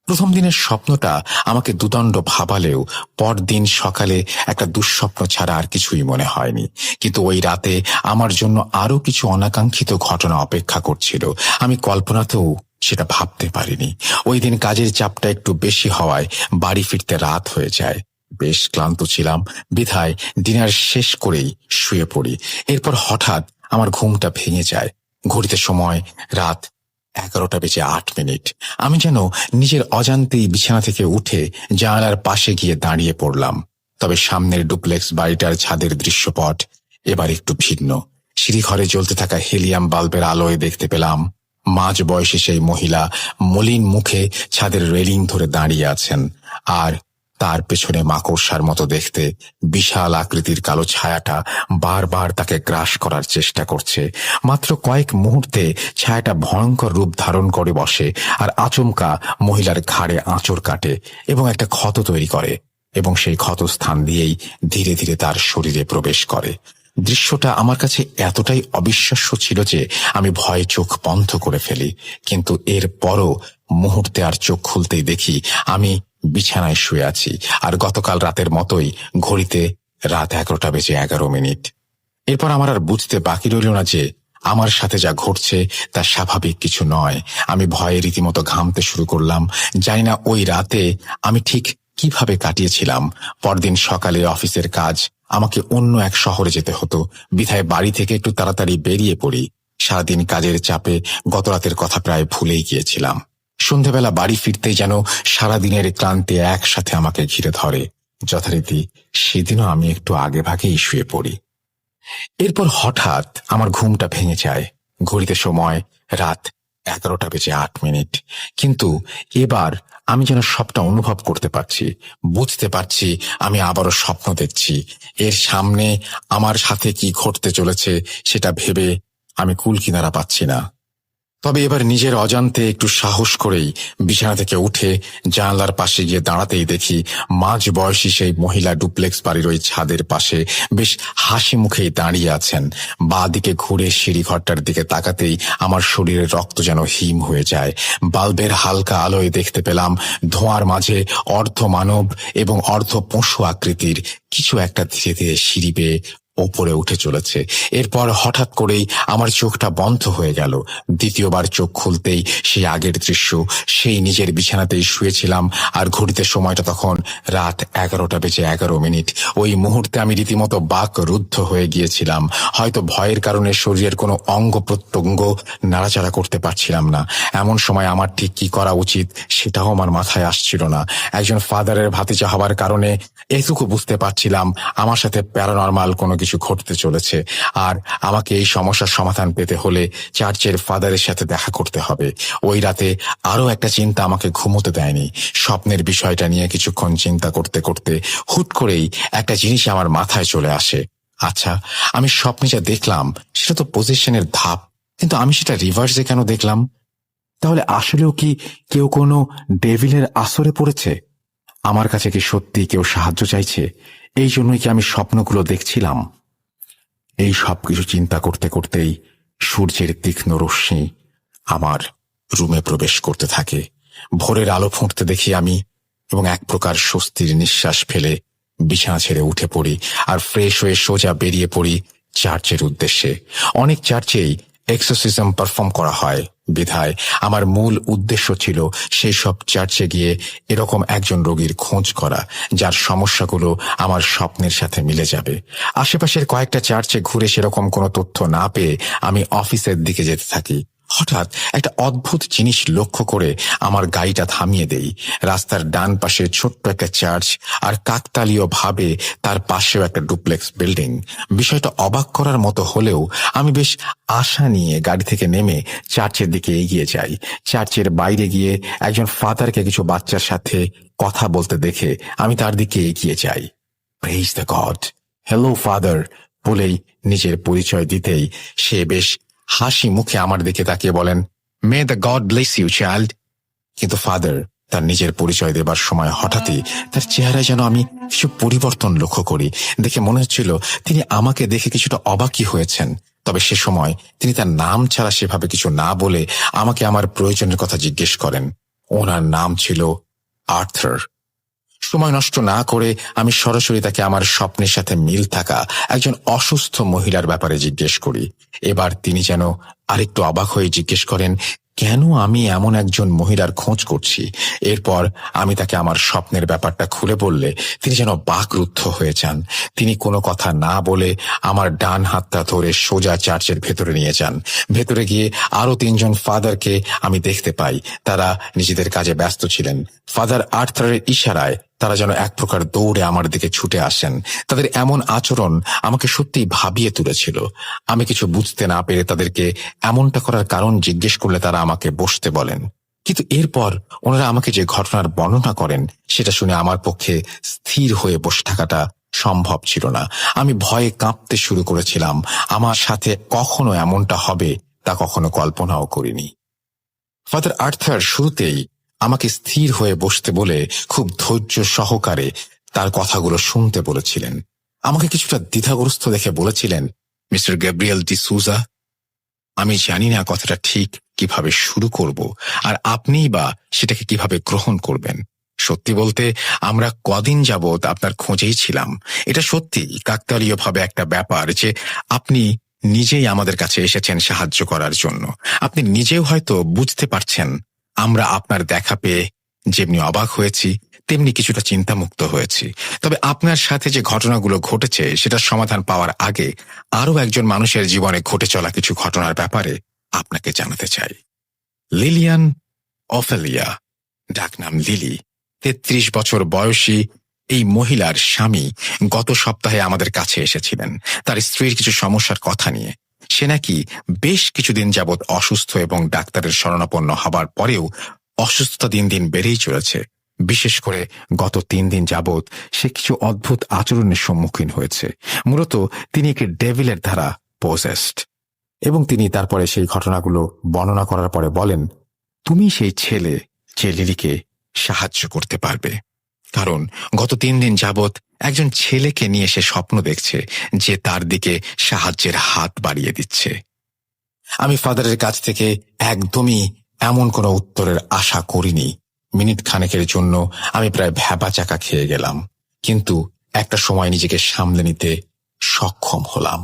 Speaker 2: প্রথম দিনের স্বপ্নটা আমাকে দুদণ্ড ভাবালেও পরদিন সকালে একটা দুঃস্বপ্ন ছাড়া আর কিছুই মনে হয়নি। কিন্তু ওই রাতে আমার জন্য আরো কিছু অনাকাঙ্ক্ষিত ঘটনা অপেক্ষা করছিল। আমি কল্পনাতেও সেটা ভাবতে পারিনি। ওই দিন কাজের চাপটা একটু বেশি হওয়ায় বাড়ি ফিরতে রাত হয়ে যায়। বেশ ক্লান্ত ছিলাম, বিধায় ডিনার শেষ করেই শুয়ে পড়ি। এরপর হঠাৎ আমার ঘুমটা ভেঙে যায়। ঘড়িতে সময় রাত 11:08। আমি যেন নিজের অজান্তেই বিছানা থেকে উঠে জানালার পাশে গিয়ে দাঁড়িয়ে পড়লাম। তবে সামনের ডুপ্লেক্স বাড়িটার ছাদের দৃশ্যপট এবার একটু ভিন্ন। সিঁড়িঘরে জ্বলতে থাকা হিলিয়াম বাল্বের আলোয় দেখতে পেলাম মাঝ বয়সী সেই মহিলা মলিন মুখে ছাদের রেলিং ধরে দাঁড়িয়ে আছেন, আর তার পেছনে মাকড়সার মতো দেখতে বিশাল আকৃতির কালো ছায়াটা বারবার তাকে গ্রাস করার চেষ্টা করছে। মাত্র কয়েক মুহূর্তে ছায়াটা ভয়ঙ্কর রূপ ধারণ করে বসে, আর আচমকা মহিলার ঘাড়ে আঁচড় কাটে এবং একটা ক্ষত তৈরি করে, এবং সেই ক্ষত স্থান দিয়েই ধীরে ধীরে তার শরীরে প্রবেশ করে। দৃশ্যটা আমার কাছে এতটাই অবিশ্বাস্য ছিল যে আমি ভয়ে চোখ বন্ধ করে ফেলি। কিন্তু এর পরও মুহূর্তে আর চোখ খুলতেই দেখি আমি বিছানায় শুয়ে আছি, আর গতকাল রাতের মতোই ঘড়িতে রাত 11:11। এরপর আমার আর বুঝতে বাকি রইল না যে আমার সাথে যা ঘটছে তা স্বাভাবিক কিছু নয়। আমি ভয়ে রীতিমতো ঘামতে শুরু করলাম। জানি না ওই রাতে আমি ঠিক কিভাবে কাটিয়েছিলাম। পরদিন সকালে অফিসের কাজ, আমাকে অন্য এক শহরে যেতে হতো, বিধায় বাড়ি থেকে একটু তাড়াতাড়ি বেরিয়ে পড়ি। সারাদিন কাজের চাপে গত রাতের কথা প্রায় ভুলেই গিয়েছিলাম। সন্ধেবেলা বাড়ি ফিরতেই যেন সারাদিনের ক্লান্তি একসাথে আমাকে ঘিরে ধরে। যথারীতি সেদিনও আমি একটু আগে ভাগেই শুয়ে পড়ি। এরপর হঠাৎ আমার ঘুমটা ভেঙে যায়। ঘড়িতে সময় রাত 11:08। কিন্তু এবার আমি যেন সবটা অনুভব করতে পারছি, বুঝতে পারছি আমি আবারও স্বপ্ন দেখছি। এর সামনে আমার সাথে কি ঘটতে চলেছে সেটা ভেবে আমি কুল কিনারা পাচ্ছি না। তবে এবার নিজের অজান্তে একটু সাহস করেই বিছানা থেকে উঠে জানালার পাশে গিয়ে দাঁড়াতেই দেখি মাঝ বয়সী সেই মহিলা ডুপ্লেক্স বাড়ির ওই ছাদের পাশে বেশ হাসি মুখেই দাঁড়িয়ে আছেন। বাঁ দিকে ঘুরে সিঁড়িঘরটার দিকে তাকাতেই আমার শরীরের রক্ত যেন হিম হয়ে যায়। বাল্বের হালকা আলোয় দেখতে পেলাম ধোঁয়ার মাঝে অর্ধ মানব এবং অর্ধ পশু আকৃতির কিছু একটা ধীরে ধীরে সিঁড়ি বেয়ে ওপরে উঠে চলেছে। এরপর হঠাৎ করেই আমার চোখটা বন্ধ হয়ে গেল। দ্বিতীয়বার চোখ খুলতেই সেই আগের দৃশ্য, সেই নিজের বিছানাতেই শুয়েছিলাম, আর ঘড়িতে সময়টা তখন রাত 11:11। ওই মুহূর্তে আমি রীতিমতো বাকরুদ্ধ হয়ে গিয়েছিলাম। হয়তো ভয়ের কারণে শরীরের কোনো অঙ্গ প্রত্যঙ্গ নাড়াচাড়া করতে পারছিলাম না। এমন সময় আমার ঠিক কি করা উচিত সেটাও আমার মাথায় আসছিল না। একজন ফাদারের ভাতিজা হওয়ার কারণে এটুকু বুঝতে পারছিলাম আমার সাথে প্যারানরমাল কোনো কিছু ঘটতে চলেছে, আর আমাকে এই সমস্যার সমাধান পেতে হলে চার্চের ফাদারের সাথে দেখা করতে হবে। ওই রাতে আরো একটা চিন্তা আমাকে ঘুমোতে দেয়নি। স্বপ্নের বিষয়টা নিয়ে কিছুক্ষণ চিন্তা করতে করতে হুট করেই একটা জিনিস আমার মাথায় চলে আসে। আচ্ছা, আমি স্বপ্নে যা দেখলাম সেটা তো পজিশনের ধাপ, কিন্তু আমি সেটা রিভার্সে কেন দেখলাম? তাহলে আসলেও কি কেউ কোনো ডেভিলের আসরে পড়েছে? আমার কাছে কি সত্যি কেউ সাহায্য চাইছে? এই জন্যই কি আমি স্বপ্নগুলো দেখছিলাম? এই সবকিছু চিন্তা করতে করতেই সূর্যের তীক্ষ্ণ রশ্মি আমার রুমে প্রবেশ করতে থাকে। ভোরের আলো ফুটতে দেখি আমি, এবং এক প্রকার স্বস্তির নিঃশ্বাস ফেলে বিছানা ছেড়ে উঠে পড়ি আর ফ্রেশ হয়ে সোজা বেরিয়ে পড়ি চার্চের উদ্দেশ্যে। অনেক চার্চেই এক্সোসিজম পারফর্ম করা হয়, বিধায় আমার মূল উদ্দেশ্য ছিল সেই সব চার্চে গিয়ে এরকম একজন রোগীর খোঁজ করা যার সমস্যাগুলো আমার স্বপ্নের সাথে মিলে যাবে। আশেপাশের কয়েকটা চার্চে ঘুরে সেরকম কোনো তথ্য না পেয়ে আমি অফিসের দিকে যেতে থাকি। হঠাৎ একটা অদ্ভুত জিনিস লক্ষ্য করে আমার গাড়িটা থামিয়ে দেই। রাস্তার ডান পাশে ছোট্ট একটা চার্চ, আর কাকতালীয় ভাবে তার পাশেও একটা ডুপ্লেক্স বিল্ডিং। বিষয়টা অবাক করার মতো হলেও আমি বেশ আশা নিয়ে গাড়ি থেকে নেমে চার্চের দিকে এগিয়ে যাই। চার্চের বাইরে গিয়ে একজন ফাদারকে কিছু বাচ্চার সাথে কথা বলতে দেখে আমি তার দিকে এগিয়ে যাই। Praise the god, hello father বলেই নিজের পরিচয় দিতেই সে বেশ হাসি মুখে আমার দিকে তাকিয়ে বলেন, may the God bless you child. কিন্তু ফাদার তার নিজের পরিচয় দেবার সময় হঠাৎই তার চেহারায় যেন আমি কিছু পরিবর্তন লক্ষ্য করি। দেখে মনে হচ্ছিল তিনি আমাকে দেখে কিছুটা অবাকই হয়েছেন। তবে সে সময় তিনি তার নাম ছাড়া সেভাবে কিছু না বলে আমাকে আমার প্রয়োজনের কথা জিজ্ঞেস করেন। ওনার নাম ছিল আর্থার। সময় নষ্ট না করে আমি সরাসরি তাকে আমার স্বপ্নের সাথে মিল থাকা একজন অসুস্থ মহিলার ব্যাপারে জিজ্ঞেস করি। এবার তিনি যেন আরেকটু অবাক হয়ে জিজ্ঞেস করেন কেন আমি এমন একজন মহিলার খোঁজ করছি। এরপর আমি তাকে আমার স্বপ্নের ব্যাপারটা খুলে বললে তিনি যেন বাকরুদ্ধ হয়ে যান। তিনি কোনো কথা না বলে আমার ডান হাতটা ধরে সোজা চার্চের ভেতরে নিয়ে যান। ভেতরে গিয়ে আরো 3 জন ফাদারকে আমি দেখতে পাই। তারা নিজেদের কাজে ব্যস্ত ছিলেন। ফাদার আর্থারের ইশারায় তারা যেন এক প্রকার দৌড়ে আমার দিকে ছুটে আসেন। তাদের এমন আচরণ আমাকে সত্যিই ভাবিয়ে তুলেছিল। আমি কিছু বুঝতে না পেরে তাদেরকে এমনটা করার কারণ জিজ্ঞেস করলে তারা আমাকে বসতে বলেন। কিন্তু এরপর ওনারা আমাকে যে ঘটনার বর্ণনা করেন সেটা শুনে আমার পক্ষে স্থির হয়ে বসে থাকাটা সম্ভব ছিল না। আমি ভয়ে কাঁপতে শুরু করেছিলাম। আমার সাথে কখনো এমনটা হবে তা কখনো কল্পনাও করিনি। ফাদার আর্থার শুরুতেই আমাকে স্থির হয়ে বসতে বলে খুব ধৈর্য সহকারে তার কথাগুলো শুনতে বলেছিলেন। আমাকে কিছুটা দ্বিধাগ্রস্ত দেখে বলেছিলেন, মিস্টার গ্যাব্রিয়েল ডি সুজা, আমি জানি না কথাটা ঠিক কিভাবে শুরু করব, আর আপনিই বা সেটাকে কিভাবে গ্রহণ করবেন। সত্যি বলতে আমরা কদিন যাবৎ আপনার খোঁজেই ছিলাম। এটা সত্যি কাকতালীয়ভাবে একটা ব্যাপার যে আপনি নিজেই আমাদের কাছে এসেছেন সাহায্য করার জন্য। আপনি নিজেও হয়তো বুঝতে পারছেন আমরা আপনার দেখা পেয়ে যেমনি অবাক হয়েছি তেমনি কিছুটা চিন্তামুক্ত হয়েছি। তবে আপনার সাথে যে ঘটনাগুলো ঘটেছে সেটার সমাধান পাওয়ার আগে আরও একজন মানুষের জীবনে ঘটে চলা কিছু ঘটনার ব্যাপারে আপনাকে জানাতে চাই। লিলিয়ান অফেলিয়া, ডাকনাম লিলি, ৩৩ বছর বয়সী এই মহিলার স্বামী গত সপ্তাহে আমাদের কাছে এসেছিলেন তার স্ত্রীর কিছু সমস্যার কথা নিয়ে। সে নাকি বেশ কিছুদিন যাবৎ অসুস্থ এবং ডাক্তারের শরণাপন্ন হবার পরেও অসুস্থতা দিন দিন বেড়েই চলেছে। বিশেষ করে গত ৩ দিন যাবৎ সে কিছু অদ্ভুত আচরণের সম্মুখীন হয়েছে। মূলত তিনি একটি ডেভিলের দ্বারা পজেসড। এবং তিনি তারপরে সেই ঘটনাগুলো বর্ণনা করার পরে বলেন, তুমি সেই ছেলে যে লিলিকে সাহায্য করতে পারবে, কারণ গত ৩ দিন যাবৎ একজন ছেলেকে নিয়ে সে স্বপ্ন দেখছে যে তার দিকে সাহায্যের হাত বাড়িয়ে দিচ্ছে। আমি ফাদারের কাছ থেকে একদমই এমন কোনো উত্তরের আশা করিনি। মিনিট খানেকের জন্য আমি প্রায় ভ্যাবাচাকা খেয়ে গেলাম, কিন্তু একটা সময় নিজেকে সামলে নিতে সক্ষম হলাম।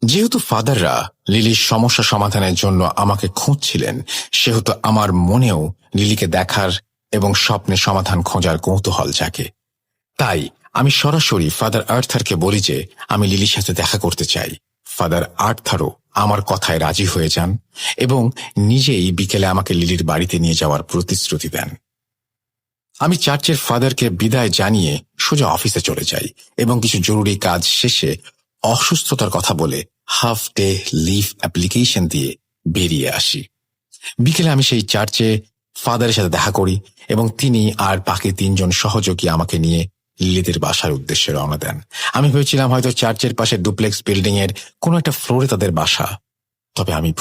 Speaker 2: যেহেতু ফাদাররা লিলির সমস্যা সমাধানের জন্য আমাকে খুঁজছিলেন, সেহেতু আমার মনেও লিলিকে দেখার এবং স্বপ্নে সমাধান খোঁজার কৌতূহল জাগে। তাই আমি সরাসরি ফাদার আর্থারকে বলি যে আমি লিলির সাথে দেখা করতে চাই। ফাদার আর্থারও আমার কথায় রাজি হয়ে যান এবং নিজেই বিকেলে আমাকে লিলির বাড়িতে নিয়ে যাওয়ার প্রতিশ্রুতি দেন। আমি চার্চের ফাদারকে বিদায় জানিয়ে সোজা অফিসে চলে যাই এবং কিছু জরুরি কাজ শেষে অসুস্থতার কথা বলে হাফ ডে লিভ অ্যাপ্লিকেশন দিয়ে বেরিয়ে আসি। বিকেলে আমি সেই চার্চে ফাদারের সাথে দেখা করি এবং তিনি আর বাকি ৩ জন সহযোগী আমাকে নিয়ে লিলিদের বাসার উদ্দেশ্যে রওনা দেন। আমি ভেবেছিলাম হয়তো চার্চের পাশে ডুপ্লেক্স বিল্ডিং এর কোনো একটা ফ্লোরে তাদের বাসা, তবে আমি